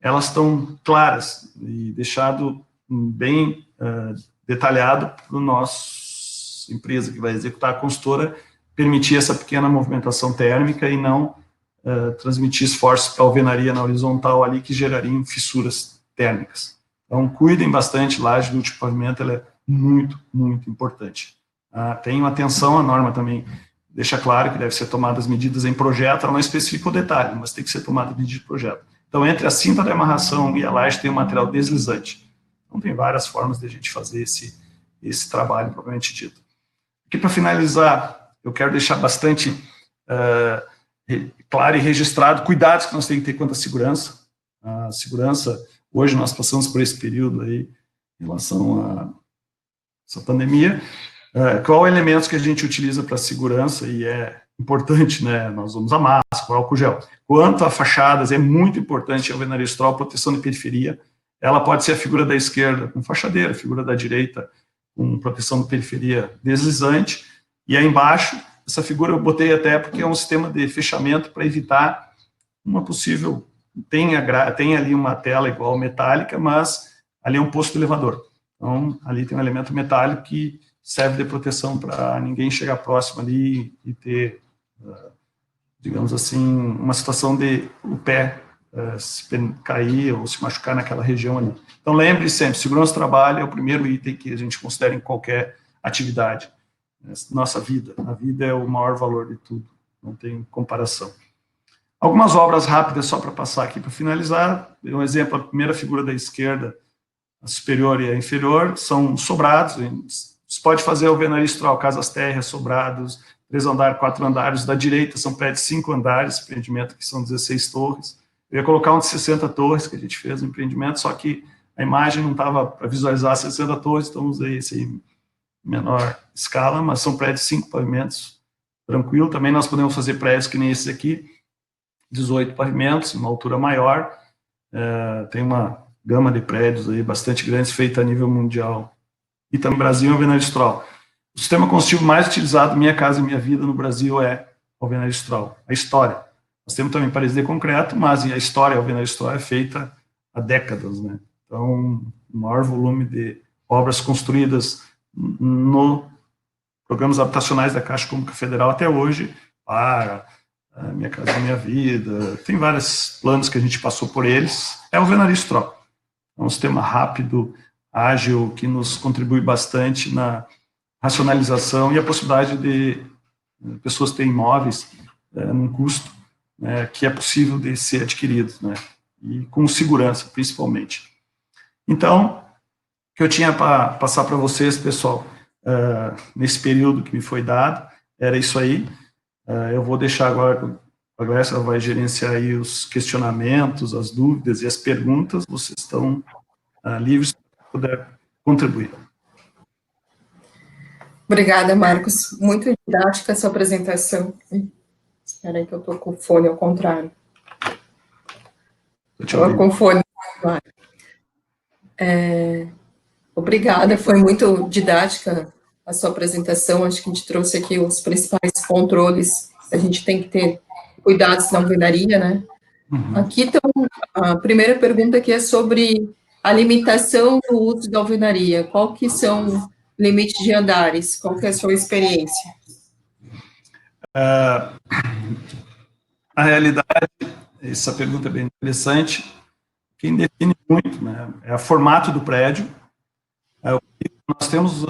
Elas estão claras e deixado bem detalhado para a nossa empresa que vai executar a consultora permitir essa pequena movimentação térmica e não transmitir esforços para a alvenaria na horizontal ali que gerariam fissuras térmicas. Então, cuidem bastante, laje do último pavimento, ela é muito, muito importante. Tenham atenção, a norma também deixa claro que deve ser tomadas medidas em projeto, ela não especifica o detalhe, mas tem que ser tomada medida de projeto. Então, entre a cinta de amarração e a laje tem um material deslizante. Então, tem várias formas de a gente fazer esse trabalho, propriamente dito. Aqui, para finalizar, eu quero deixar bastante claro e registrado cuidados que nós temos que ter quanto à segurança. A segurança, hoje nós passamos por esse período aí, em relação a essa pandemia. Qual elementos que a gente utiliza para segurança, e é importante, né? Nós usamos a máscara, o álcool gel. Quanto a fachadas, é muito importante a alvenaria Stroll, proteção de periferia. Ela pode ser a figura da esquerda com fachadeira, a figura da direita com proteção de periferia deslizante, e aí embaixo, essa figura eu botei até porque é um sistema de fechamento para evitar uma possível... Tem ali uma tela igual metálica, mas ali é um posto de elevador. Então, ali tem um elemento metálico que serve de proteção para ninguém chegar próximo ali e ter, digamos assim, uma situação de o pé se cair ou se machucar naquela região ali. Então, lembre sempre, segurança do trabalho é o primeiro item que a gente considera em qualquer atividade. Nossa vida, a vida é o maior valor de tudo, não tem comparação. Algumas obras rápidas, só para passar aqui para finalizar. Um exemplo, a primeira figura da esquerda, a superior e a inferior, são sobrados. Você pode fazer alvenaria Stroll, casas térreas, sobrados, 3 andares, 4 andares. Da direita são prédios de 5 andares, empreendimento que são 16 torres. Eu ia colocar um de 60 torres, que a gente fez no empreendimento, só que a imagem não estava para visualizar 60 torres, então usei esse aí, menor escala, mas são prédios de 5 pavimentos, tranquilo. Também nós podemos fazer prédios que nem esses aqui, 18 pavimentos, uma altura maior. Tem uma gama de prédios aí bastante grandes, feita a nível mundial. E também no Brasil, alvenaria Stroll. O sistema construtivo mais utilizado, Minha Casa Minha Vida, no Brasil é alvenaria Stroll. A história. Nós temos também paredes de concreto, mas a história, a alvenaria Stroll é feita há décadas, né? Então, o maior volume de obras construídas no programas habitacionais da Caixa Econômica Federal até hoje, para Minha Casa Minha Vida, tem vários planos que a gente passou por eles, é o alvenaria Stroll. É um sistema rápido, ágil, que nos contribui bastante na racionalização e a possibilidade de pessoas terem imóveis num custo que é possível de ser adquirido, né? E com segurança, principalmente. Então, o que eu tinha para passar para vocês, pessoal, nesse período que me foi dado, era isso aí. Eu vou deixar agora, a Grécia vai gerenciar aí os questionamentos, as dúvidas e as perguntas. Vocês estão livres para poder contribuir. Obrigada, Marcos. Muito didática essa apresentação. Espera aí que eu estou com o fone ao contrário. Estou com o fone ao contrário. Obrigada, foi muito didática a sua apresentação. Acho que a gente trouxe aqui os principais controles. A gente tem que ter cuidados na alvenaria, né? Aqui, então, a primeira pergunta aqui é sobre a limitação do uso da alvenaria. Qual que são limites de andares? Qual que é a sua experiência? Na realidade, essa pergunta é bem interessante. Quem define muito, né, é o formato do prédio. Nós temos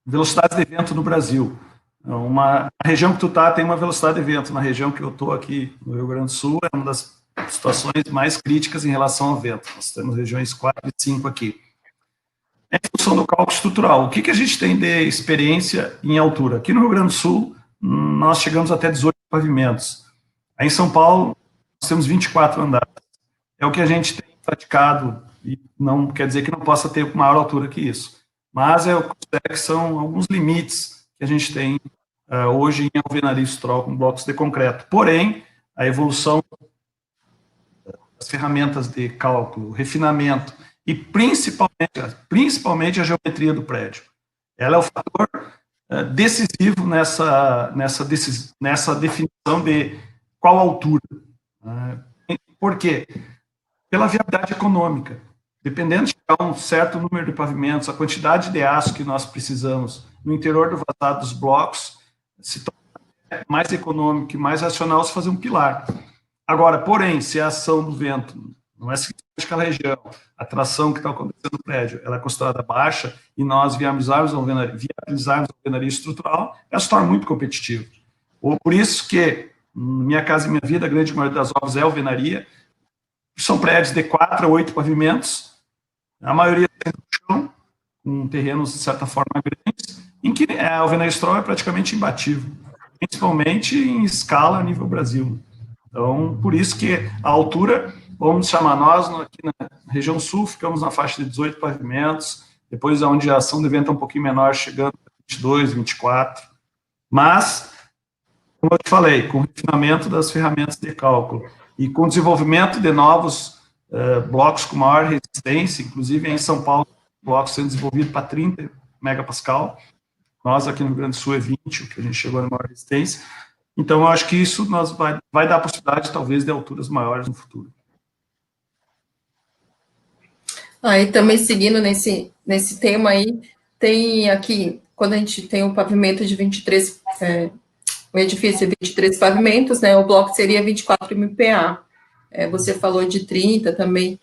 velocidades de vento no Brasil. A região que tu está tem uma velocidade de vento. Na região que eu estou aqui, no Rio Grande do Sul, é uma das situações mais críticas em relação ao vento. Nós temos regiões 4 e 5 aqui. Em função do cálculo estrutural, o que a gente tem de experiência em altura? Aqui no Rio Grande do Sul, nós chegamos até 18 pavimentos. Aí em São Paulo, nós temos 24 andares. É o que a gente tem praticado, e não quer dizer que não possa ter maior altura que isso. Mas eu considero que são alguns limites que a gente tem hoje em alvenaria estrutural com blocos de concreto. Porém, a evolução das ferramentas de cálculo, refinamento e principalmente a geometria do prédio. Ela é o fator decisivo nessa definição de qual altura. Por quê? Pela viabilidade econômica. Dependendo de chegar a um certo número de pavimentos, a quantidade de aço que nós precisamos no interior do vazado dos blocos se torna mais econômico e mais racional se fazer um pilar. Agora, porém, se a ação do vento não é significativa naquela região, a tração que está acontecendo no prédio, ela é considerada baixa e nós viabilizarmos a alvenaria estrutural, ela se torna muito competitiva. Por isso que, Minha Casa Minha Vida, a grande maioria das obras é alvenaria. São prédios de 4 a 8 pavimentos, a maioria tem no chão, com terrenos, de certa forma, grandes, em que a alvenaria estrutural é praticamente imbatível, principalmente em escala a nível Brasil. Então, por isso que a altura, vamos chamar nós, aqui na região sul, ficamos na faixa de 18 pavimentos, depois onde a ação de vento é um pouquinho menor, chegando a 22, 24, mas, como eu te falei, com o refinamento das ferramentas de cálculo, e com o desenvolvimento de novos blocos com maior resistência, inclusive em São Paulo, blocos sendo desenvolvido para 30 megapascal, nós aqui no Rio Grande do Sul é 20, o que a gente chegou na maior resistência. Então, eu acho que isso vai dar a possibilidade, talvez, de alturas maiores no futuro. Aí, também seguindo nesse tema aí, tem aqui, quando a gente tem um pavimento de 23, o edifício é 23 pavimentos, né, o bloco seria 24 MPa. Você falou de 30 também.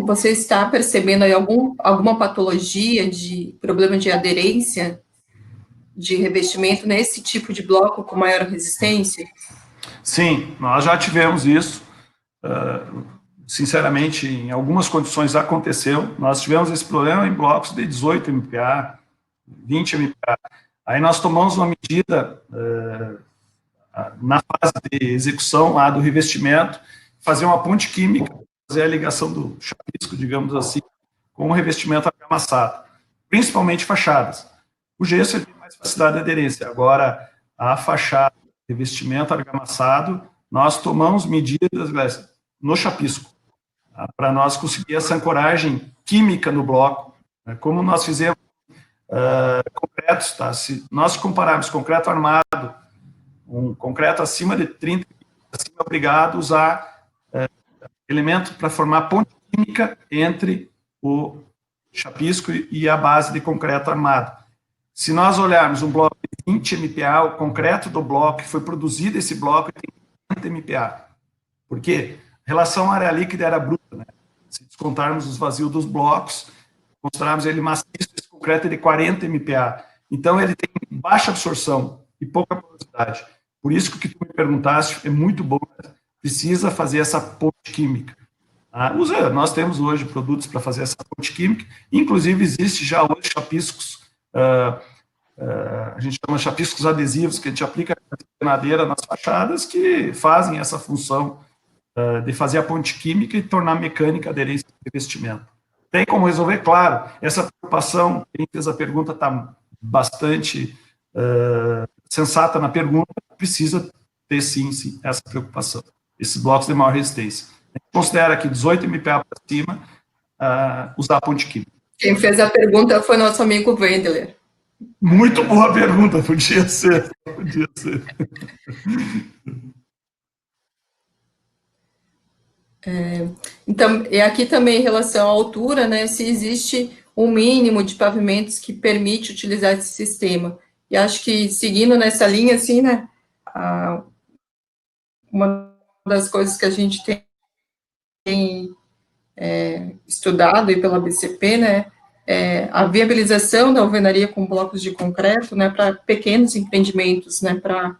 Você está percebendo aí alguma patologia de problema de aderência de revestimento nesse tipo de bloco com maior resistência? Sim, nós já tivemos isso. Sinceramente, em algumas condições aconteceu. Nós tivemos esse problema em blocos de 18 MPa, 20 MPa. Aí nós tomamos uma medida na fase de execução lá do revestimento, fazer uma ponte química, fazer a ligação do chapisco, digamos assim, com o revestimento argamassado, principalmente fachadas. O gesso tem mais facilidade de aderência. Agora, a fachada, revestimento argamassado, nós tomamos medidas no chapisco, para nós conseguir essa ancoragem química no bloco, como nós fizemos concretos, tá? Se nós compararmos concreto armado, um concreto acima de 30, assim, é obrigado a usar elemento para formar ponte química entre o chapisco e a base de concreto armado. Se nós olharmos um bloco de 20 MPa, o concreto do bloco que foi produzido, esse bloco tem 40 MPa. Por quê? A relação área líquida era bruta, né? Se descontarmos os vazios dos blocos, considerarmos ele maciço, esse concreto é de 40 MPa. Então, ele tem baixa absorção e pouca porosidade. Por isso que o que tu me perguntaste é muito bom, né? Precisa fazer essa ponte química. Nós temos hoje produtos para fazer essa ponte química, inclusive existe já hoje chapiscos, a gente chama chapiscos adesivos, que a gente aplica na madeira nas fachadas, que fazem essa função de fazer a ponte química e tornar mecânica a aderência do revestimento. Tem como resolver? Claro. Essa preocupação, quem fez a pergunta está bastante sensata na pergunta, precisa ter sim essa preocupação. Esses blocos de maior resistência. A gente considera que 18 MPa para cima, usar a ponte química. Quem fez a pergunta foi nosso amigo Wendler. Muito boa pergunta, podia ser. Podia ser. Então, e aqui também em relação à altura, né, se existe um mínimo de pavimentos que permite utilizar esse sistema. E acho que seguindo nessa linha, assim, né, uma das coisas que a gente tem estudado aí pela BCP, né, a viabilização da alvenaria com blocos de concreto, né, para pequenos empreendimentos, né, para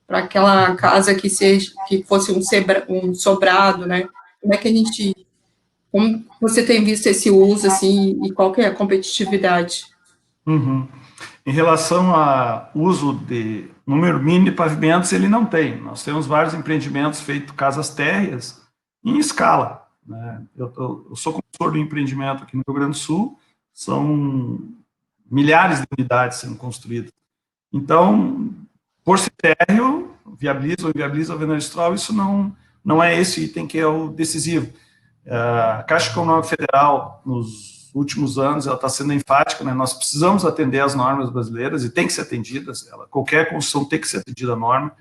aquela casa que fosse um sobrado, né, como você tem visto esse uso, assim, e qual que é a competitividade? Uhum. Em relação ao uso de número mínimo de pavimentos, ele não tem. Nós temos vários empreendimentos feitos casas térreas em escala, né? Eu sou consultor do empreendimento aqui no Rio Grande do Sul, são milhares de unidades sendo construídas. Então, por ser térreo, viabiliza ou inviabiliza a alvenaria estrutural, isso não é esse item que é o decisivo. A Caixa Econômica Federal, nos últimos anos, ela está sendo enfática, né? Nós precisamos atender às normas brasileiras e tem que ser atendidas, qualquer construção tem que ser atendida à norma,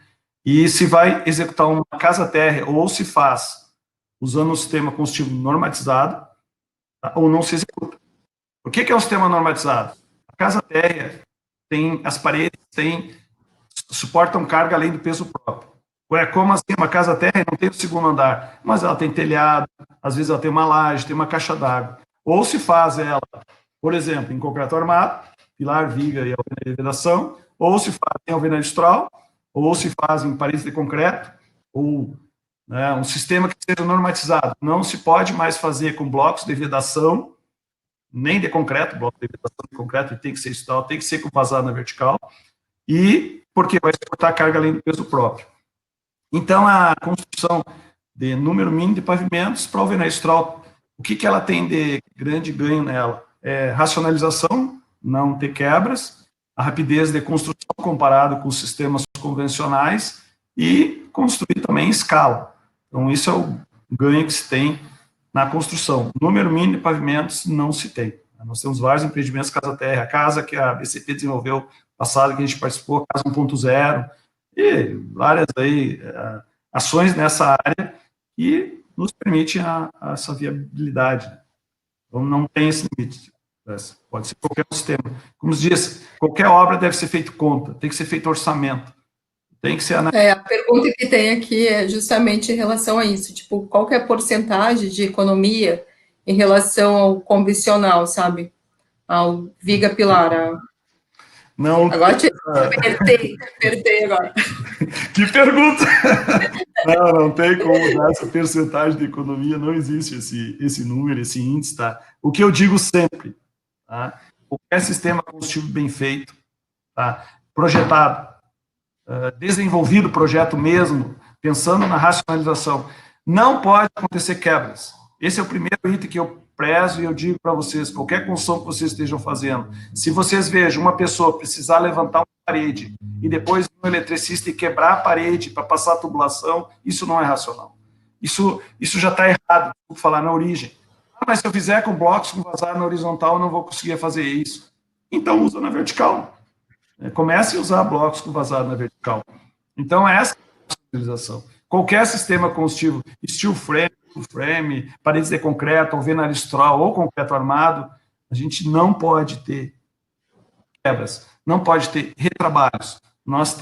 e se vai executar uma casa térrea ou se faz usando um sistema construtivo normatizado, tá? Ou não se executa. O que é um sistema normatizado? A casa térrea tem, as paredes suportam carga além do peso próprio. Ué, como assim? Uma casa térrea não tem o segundo andar, mas ela tem telhado, às vezes ela tem uma laje, tem uma caixa d'água. Ou se faz ela, por exemplo, em concreto armado, pilar, viga e alvenaria de vedação, ou se faz em alvenaria estrutural, ou se faz em paredes de concreto, ou, né, um sistema que seja normatizado. Não se pode mais fazer com blocos de vedação, nem de concreto, bloco de vedação de concreto tem que ser estrutural, tem que ser com vazado na vertical, e porque vai suportar carga além do peso próprio. Então, a construção de número mínimo de pavimentos para a alvenaria estrutural, o que ela tem de grande ganho nela? É racionalização, não ter quebras, a rapidez de construção comparado com os sistemas convencionais e construir também em escala. Então, isso é o ganho que se tem na construção. Número mínimo de pavimentos não se tem. Nós temos vários empreendimentos casa terra, a casa que a BCP desenvolveu passado, que a gente participou, casa 1.0, e várias aí, ações nessa área que nos permitem essa viabilidade. Então, não tem esse limite. Pode ser qualquer sistema. Como se diz, qualquer obra deve ser feito conta, tem que ser feito orçamento, tem que ser analisado. A pergunta que tem aqui é justamente em relação a isso, tipo, qual que é a porcentagem de economia em relação ao convencional, sabe? Ao viga pilar. Não. Agora te apertei agora. Que pergunta! Não tem como dar essa percentagem de economia, não existe esse número, esse índice, tá? O que eu digo sempre, tá? Qualquer sistema combustível bem feito, tá? Projetado, desenvolvido o projeto mesmo, pensando na racionalização, não pode acontecer quebras. Esse é o primeiro item que eu prezo e eu digo para vocês, qualquer construção que vocês estejam fazendo, se vocês vejam uma pessoa precisar levantar uma parede e depois um eletricista e quebrar a parede para passar a tubulação, isso não é racional. Isso já está errado, vou falar na origem. Mas se eu fizer com blocos com vazado na horizontal, eu não vou conseguir fazer isso. Então usa na vertical. Comece a usar blocos com vazado na vertical. Então essa é a racionalização. Qualquer sistema construtivo, steel frame, paredes de concreto, alvenaria estrutural ou concreto armado, a gente não pode ter quebras, não pode ter retrabalhos. Nós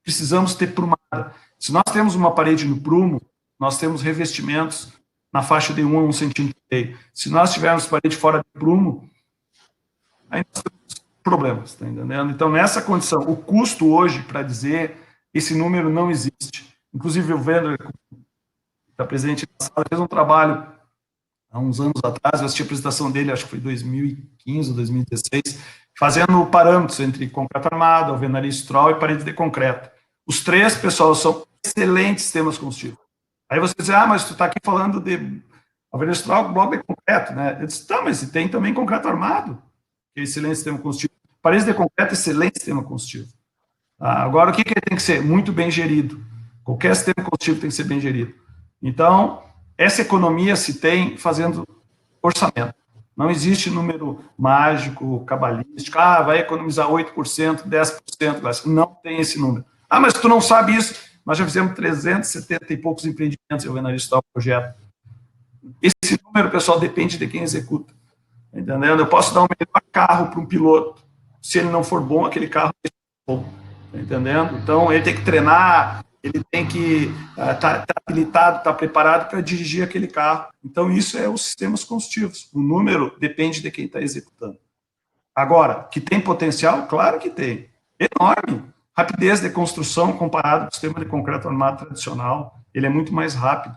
precisamos ter prumada. Se nós temos uma parede no prumo, nós temos revestimentos na faixa de 1 a 1,5 cm. Se nós tivermos parede fora de prumo, aí nós temos problemas, está entendendo? Então, nessa condição, o custo hoje, para dizer, esse número não existe. Inclusive, o Wendler, que está presente na sala, fez um trabalho há uns anos atrás, eu assisti a apresentação dele, acho que foi 2015 ou 2016, fazendo parâmetros entre concreto armado, alvenaria estrutural e parede de concreto. Os três, pessoal, são excelentes sistemas construtivos. Aí você diz, mas tu está aqui falando de alvenaria estrutural, bloco de concreto, né? Eu disse, tá, mas tem também concreto armado, que é excelente sistema construtivo. Parede de concreto, excelente sistema construtivo. Agora, o que ele tem que ser? Muito bem gerido. Qualquer sistema construtivo tem que ser bem gerido. Então, essa economia se tem fazendo orçamento. Não existe número mágico, cabalístico, vai economizar 8%, 10%, não tem esse número. Mas tu não sabe isso. Nós já fizemos 370 e poucos empreendimentos em alvenaria estrutural projeto. Esse número, pessoal, depende de quem executa. Entendendo? Eu posso dar um melhor carro para um piloto. Se ele não for bom, aquele carro é bom. Entendendo? Então, ele tem que treinar, ele tem que estar habilitado, estar preparado para dirigir aquele carro. Então, isso é os sistemas construtivos. O número depende de quem está executando. Agora, que tem potencial? Claro que tem. Enorme. Rapidez de construção comparado com o sistema de concreto armado tradicional, ele é muito mais rápido.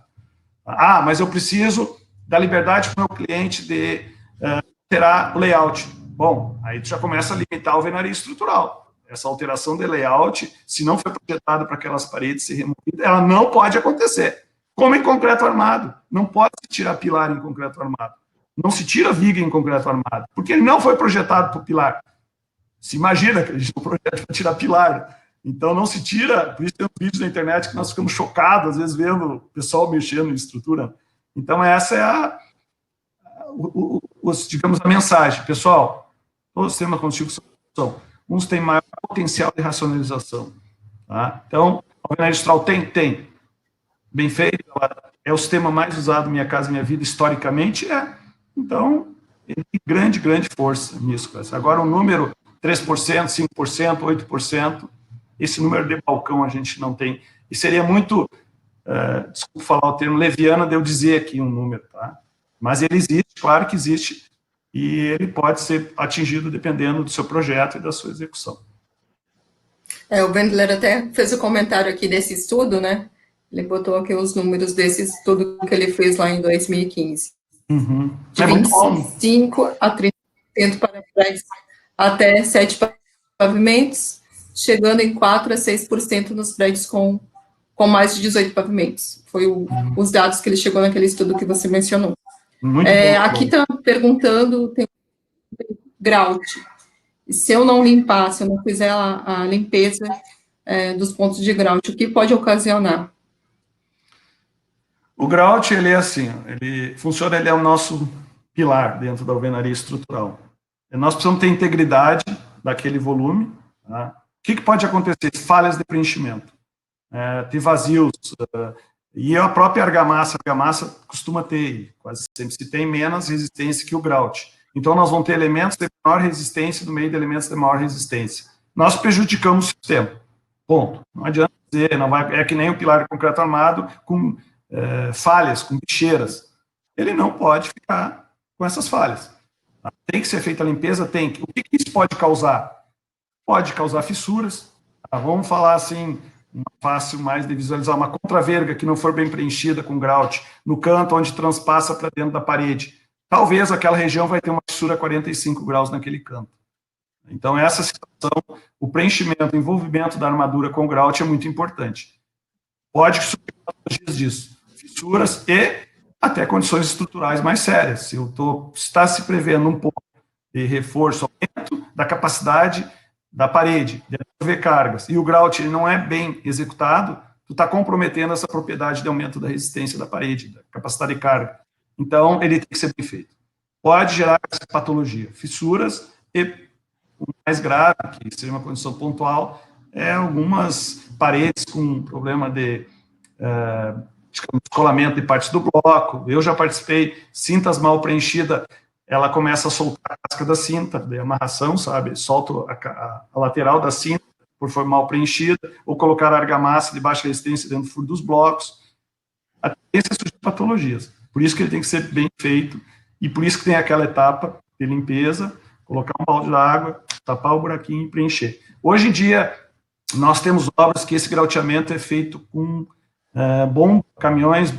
Mas eu preciso da liberdade para o meu cliente de alterar o layout. Bom, aí tu já começa a limitar a alvenaria estrutural. Essa alteração de layout, se não foi projetada para aquelas paredes ser removida, ela não pode acontecer. Como em concreto armado. Não pode se tirar pilar em concreto armado. Não se tira viga em concreto armado, porque ele não foi projetado para o pilar. Se imagina que a gente não projeta para tirar pilar. Então, não se tira, por isso tem um vídeo na internet que nós ficamos chocados, às vezes, vendo o pessoal mexendo em estrutura. Então, essa é digamos, a mensagem. Pessoal, todos os sistemas construtivos são. Uns têm maior potencial de racionalização. Tá? Então, a alvenaria estrutural tem. Bem feito, é o sistema mais usado Minha Casa Minha Vida, historicamente, Então, ele tem grande força nisso. Agora, o número 3%, 5%, 8%, esse número de balcão a gente não tem. E seria muito, desculpa falar o termo, leviano de eu dizer aqui um número, tá? Mas ele existe, claro que existe, e ele pode ser atingido dependendo do seu projeto e da sua execução. O Wendler até fez o comentário aqui desse estudo, né? Ele botou aqui os números desse estudo que ele fez lá em 2015. De 25% a 30% para prédios até 7 pavimentos, chegando em 4% a 6% nos prédios com mais de 18 pavimentos. Foi os dados que ele chegou naquele estudo que você mencionou. Muito bom. Aqui está perguntando, tem grout. Se eu não limpar, se eu não fizer a limpeza dos pontos de grout, o que pode ocasionar? O grout, ele é assim, ele é o nosso pilar dentro da alvenaria estrutural. Nós precisamos ter integridade daquele volume. Tá? O que pode acontecer? Falhas de preenchimento, ter vazios, e a própria argamassa costuma ter, quase sempre se tem menos resistência que o grout. Então, nós vamos ter elementos de menor resistência no meio de elementos de maior resistência. Nós prejudicamos o sistema. Ponto. Não adianta dizer, é que nem o pilar de concreto armado com falhas, com bicheiras. Ele não pode ficar com essas falhas. Tem que ser feita a limpeza? Tem. O que isso pode causar? Pode causar fissuras. Vamos falar assim, fácil mais de visualizar, uma contraverga que não for bem preenchida com grout, no canto onde transpassa para dentro da parede. Talvez aquela região vai ter uma fissura a 45 graus naquele canto. Então, essa situação, o preenchimento, o envolvimento da armadura com grout é muito importante. Pode surgir patologias disso, fissuras e até condições estruturais mais sérias. Se está se prevendo um pouco de reforço, aumento da capacidade da parede, de absorver cargas, e o grout ele não é bem executado, tu está comprometendo essa propriedade de aumento da resistência da parede, da capacidade de carga. Então, ele tem que ser bem feito. Pode gerar essa patologia, fissuras e, o mais grave, que seria uma condição pontual, algumas paredes com problema de descolamento de partes do bloco. Eu já participei, cintas mal preenchidas, ela começa a soltar a casca da cinta, de amarração, sabe? Solta a lateral da cinta, por for mal preenchida, ou colocar argamassa de baixa resistência dentro do furo dos blocos. A tendência é surgir patologias. Por isso que ele tem que ser bem feito, e por isso que tem aquela etapa de limpeza, colocar um balde d'água, tapar o buraquinho e preencher. Hoje em dia, nós temos obras que esse grauteamento é feito com caminhões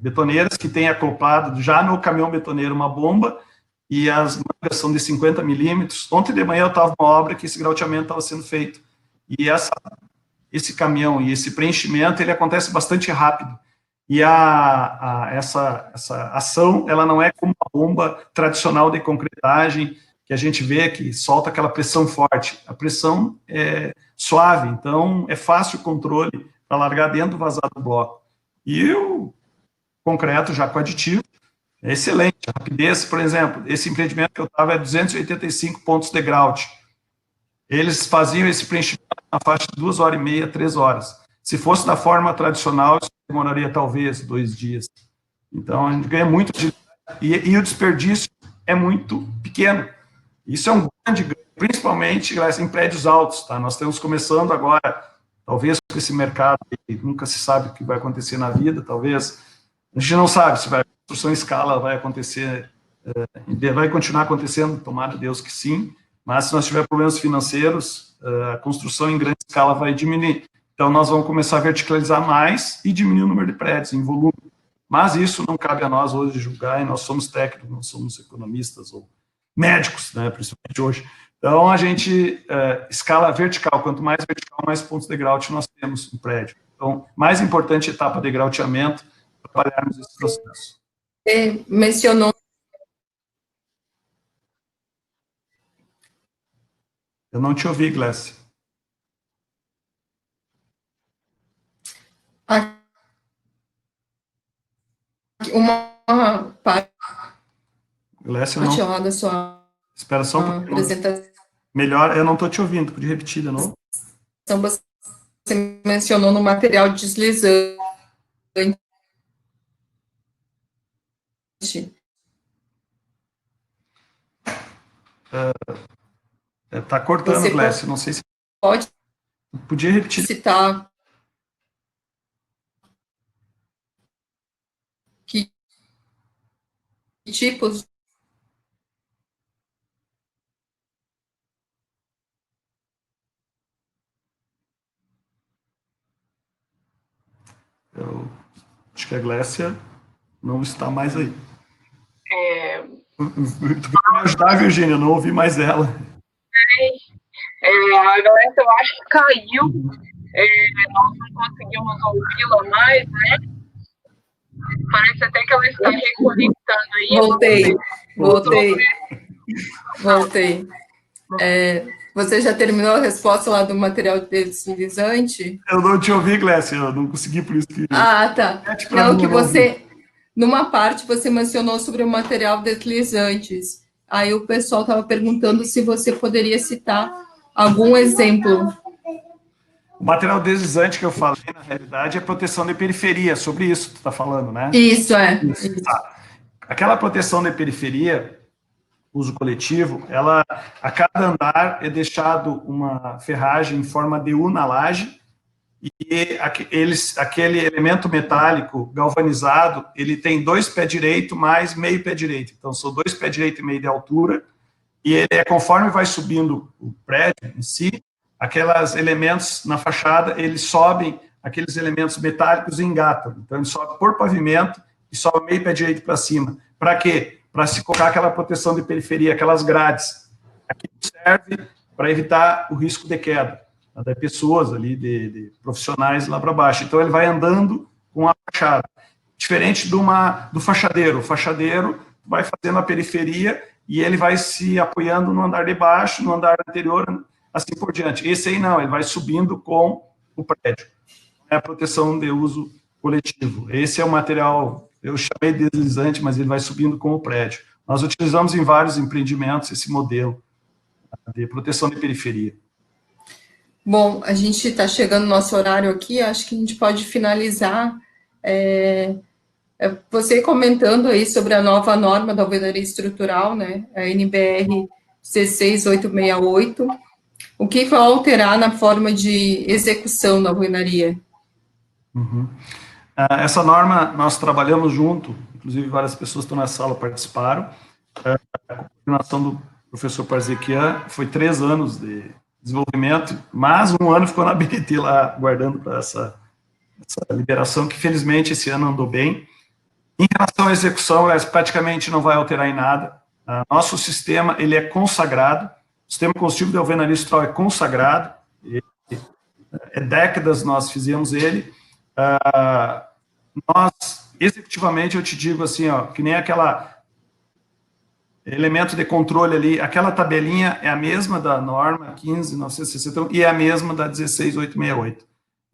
betoneiras que tem acoplado já no caminhão betoneiro uma bomba, e as mangas são de 50 milímetros. Ontem de manhã eu estava numa obra que esse grauteamento estava sendo feito, e esse caminhão e esse preenchimento, ele acontece bastante rápido, e essa ação, ela não é como uma bomba tradicional de concretagem, que a gente vê que solta aquela pressão forte. A pressão é suave, então é fácil o controle para largar dentro do vazado do bloco. E o concreto, já com aditivo, é excelente. A rapidez, por exemplo, esse empreendimento que eu estava é 285 pontos de grout. Eles faziam esse preenchimento na faixa de 2h30, 3 horas. Se fosse da forma tradicional, isso demoraria talvez 2 dias. Então, a gente ganha muito e o desperdício é muito pequeno. Isso é um grande ganho, principalmente em prédios altos. Tá? Nós estamos começando agora, talvez com esse mercado, nunca se sabe o que vai acontecer na vida, talvez, a gente não sabe se a construção em escala vai acontecer, vai continuar acontecendo, tomara Deus que sim, mas se nós tivermos problemas financeiros, a construção em grande escala vai diminuir. Então, nós vamos começar a verticalizar mais e diminuir o número de prédios em volume. Mas isso não cabe a nós hoje julgar, e nós somos técnicos, não somos economistas ou médicos, né, principalmente hoje. Então, a gente, escala vertical, quanto mais vertical, mais pontos de grout nós temos no prédio. Então, mais importante etapa de grauteamento, trabalharmos esse processo. Você mencionou... Eu não te ouvi, Glécia. Uma parte Glécia, não. da sua Espera só um pouquinho. apresentação. Melhor, eu não estou te ouvindo, podia repetir de novo? Você mencionou no material deslizante. Está cortando, Você Glécia, não sei se... pode Podia repetir. citar que tipos... Eu acho que a Glécia não está mais aí. Tu vai me ajudar, Virgínia, eu não ouvi mais ela. A Glécia, eu acho que caiu, nós não conseguimos ouvi-la mais, né? Parece até que ela está reconectando aí. Voltei. Você já terminou a resposta lá do material deslizante? Eu não te ouvi, Glécia, eu não consegui, por isso que... Ah, tá. Não, que você... Numa parte, você mencionou sobre o material deslizantes. Aí o pessoal estava perguntando se você poderia citar algum exemplo. O material deslizante que eu falei, na realidade, é proteção de periferia. Sobre isso que tu está falando, né? Isso. Tá. Aquela proteção de periferia, uso coletivo, ela, a cada andar é deixado uma ferragem em forma de U na laje, e aquele elemento metálico galvanizado, ele tem 2 pés direito mais meio pé direito. Então, são 2 pés direito e meio de altura, e ele conforme vai subindo o prédio em si, aqueles elementos na fachada, eles sobem, aqueles elementos metálicos e engatam. Então, ele sobe por pavimento e sobe meio pé direito para cima. Para quê? Para se colocar aquela proteção de periferia, aquelas grades. Aquilo serve para evitar o risco de queda de pessoas ali, de profissionais lá para baixo. Então, ele vai andando com a fachada. Diferente do fachadeiro. O fachadeiro vai fazendo a periferia e ele vai se apoiando no andar de baixo, no andar anterior, assim por diante. Esse aí não, ele vai subindo com o prédio. É a proteção de uso coletivo. Esse é o material, eu chamei de deslizante, mas ele vai subindo com o prédio. Nós utilizamos em vários empreendimentos esse modelo de proteção de periferia. Bom, a gente está chegando no nosso horário aqui, acho que a gente pode finalizar. Você comentando aí sobre a nova norma da alvenaria estrutural, né, a NBR 16868, o que vai alterar na forma de execução da alvenaria? Essa norma, nós trabalhamos junto, inclusive várias pessoas que estão na sala participaram, a coordenação do professor Parzequian, foi 3 anos de desenvolvimento, mas 1 ano ficou na BNT lá, guardando para essa liberação, que felizmente esse ano andou bem. Em relação à execução, praticamente não vai alterar em nada. Nosso sistema, ele é consagrado, o sistema construtivo de alvenaria estrutural é consagrado, décadas nós fizemos ele, nós, executivamente, eu te digo assim, ó, que nem aquela elemento de controle ali, aquela tabelinha é a mesma da norma 15.961 e é a mesma da 16.868.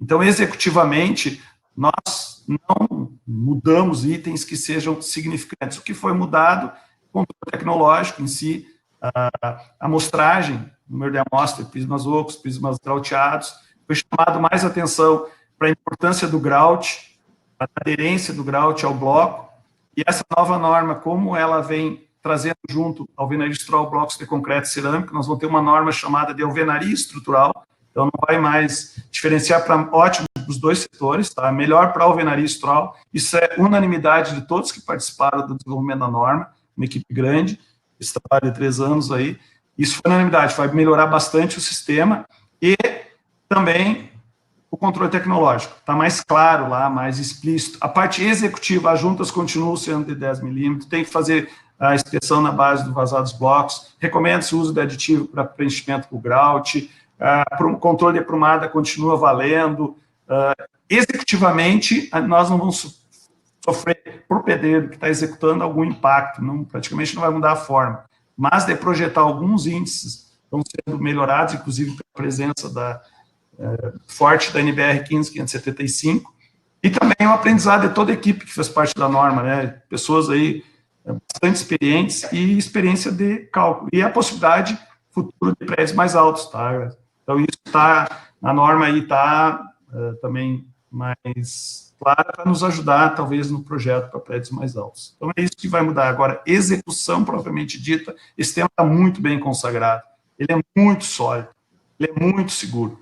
Então, executivamente, nós não mudamos itens que sejam significantes. O que foi mudado, o controle tecnológico em si, a amostragem, número de amostra, prismas ocos, prismas grauteados, foi chamado mais atenção para a importância do grout, a aderência do grout ao bloco, e essa nova norma, como ela vem trazendo junto alvenaria estrutural, blocos de concreto e cerâmico, nós vamos ter uma norma chamada de alvenaria estrutural, então não vai mais diferenciar para ótimo dos dois setores, tá? Melhor para alvenaria estrutural, isso é unanimidade de todos que participaram do desenvolvimento da norma, uma equipe grande, esse trabalho de 3 anos aí, isso foi unanimidade, vai melhorar bastante o sistema, e também o controle tecnológico, está mais claro lá, mais explícito. A parte executiva, as juntas continuam sendo de 10 milímetros, tem que fazer a inspeção na base do vazado dos blocos, recomenda-se o uso de aditivo para preenchimento com grout, o controle de aprumada continua valendo, executivamente, nós não vamos sofrer por pedreiro que está executando algum impacto, praticamente não vai mudar a forma, mas de projetar alguns índices estão sendo melhorados, inclusive pela presença forte da NBR 15575, e também o aprendizado de toda a equipe que fez parte da norma, né, pessoas aí bastante experientes e experiência de cálculo, e a possibilidade futura de prédios mais altos, tá? Então, isso está, na norma aí está também mais clara para nos ajudar, talvez, no projeto para prédios mais altos. Então, é isso que vai mudar. Agora, execução propriamente dita, esse tema está muito bem consagrado, ele é muito sólido, ele é muito seguro.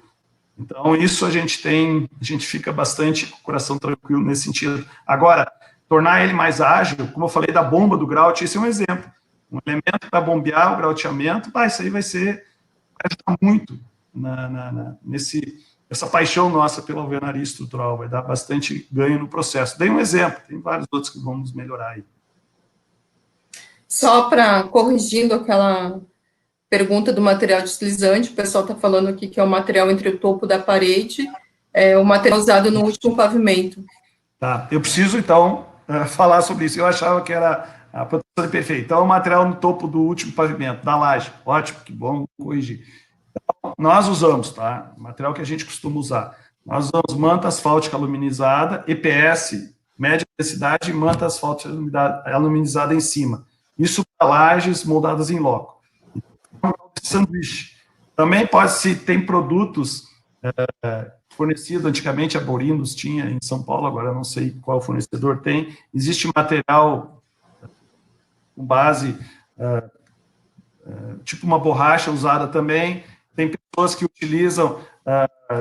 Então, isso a gente fica bastante com o coração tranquilo nesse sentido. Agora, tornar ele mais ágil, como eu falei da bomba do grout, esse é um exemplo. Um elemento para bombear o grauteamento, isso aí vai ajudar muito essa paixão nossa pela alvenaria estrutural, vai dar bastante ganho no processo. Dei um exemplo, tem vários outros que vamos melhorar aí. Só para, corrigindo aquela pergunta do material deslizante, o pessoal está falando aqui que é o material entre o topo da parede, o material usado no último pavimento. Tá, eu preciso, então, falar sobre isso. Eu achava que era a proteção de perfeito. Então, o material no topo do último pavimento, da laje. Ótimo, que bom corrigir. Então, nós usamos, tá? O material que a gente costuma usar. Nós usamos manta asfáltica aluminizada, EPS, média densidade, e manta asfáltica aluminizada em cima. Isso para lajes moldadas em loco. Sanduíche. Também tem produtos fornecido antigamente, a Borinos tinha em São Paulo, agora não sei qual fornecedor tem. Existe material com base, tipo uma borracha usada também. Tem pessoas que utilizam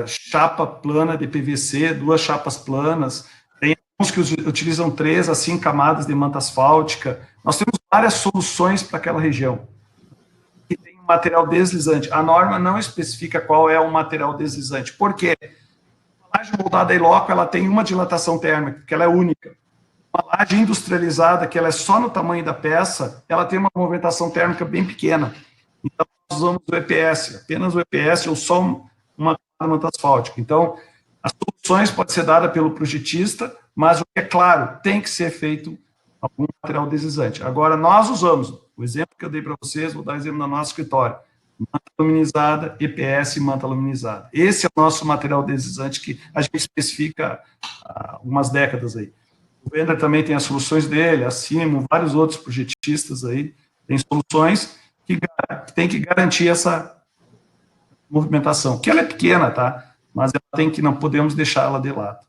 chapa plana de PVC, 2 chapas planas. Tem alguns que utilizam 3 a 5 camadas de manta asfáltica. Nós temos várias soluções para aquela região. Que tem um material deslizante. A norma não especifica qual é o material deslizante. Por quê? A laje moldada em loco, ela tem uma dilatação térmica, que ela é única. Uma laje industrializada, que ela é só no tamanho da peça, ela tem uma movimentação térmica bem pequena. Então, nós usamos o EPS, apenas o EPS ou só uma manta asfáltica. Então, as soluções podem ser dadas pelo projetista, mas o que é claro, tem que ser feito algum material deslizante. Agora, nós usamos, o exemplo que eu dei para vocês, vou dar exemplo no nosso escritório, manta aluminizada, EPS e manta aluminizada. Esse é o nosso material deslizante que a gente especifica há algumas décadas aí. O Wender também tem as soluções dele, a Simo, vários outros projetistas aí, tem soluções que tem que garantir essa movimentação, que ela é pequena, tá? Mas ela não podemos deixar ela de lado.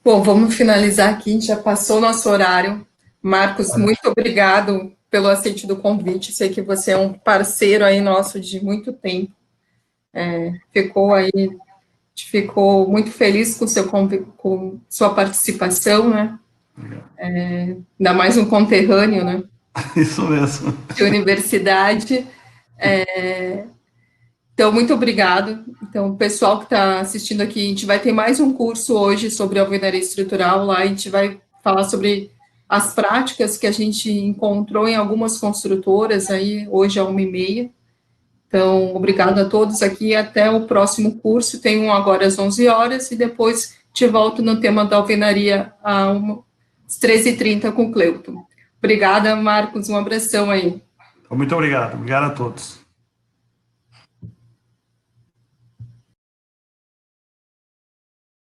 Bom, vamos finalizar aqui, a gente já passou o nosso horário. Marcos, muito obrigado pelo aceite do convite, sei que você é um parceiro aí nosso de muito tempo. Ficou muito feliz com sua participação, né? Ainda mais um conterrâneo, né? Isso mesmo. De universidade. Então, muito obrigado. Então, o pessoal que está assistindo aqui, a gente vai ter mais um curso hoje sobre alvenaria estrutural, lá a gente vai falar sobre as práticas que a gente encontrou em algumas construtoras, aí hoje é 13h30. Então, obrigado a todos aqui, até o próximo curso, tem um agora às 11 horas, e depois Te volto no tema da alvenaria às 13h30 com o Cleuton. Obrigada, Marcos, um abração aí. Muito obrigado a todos.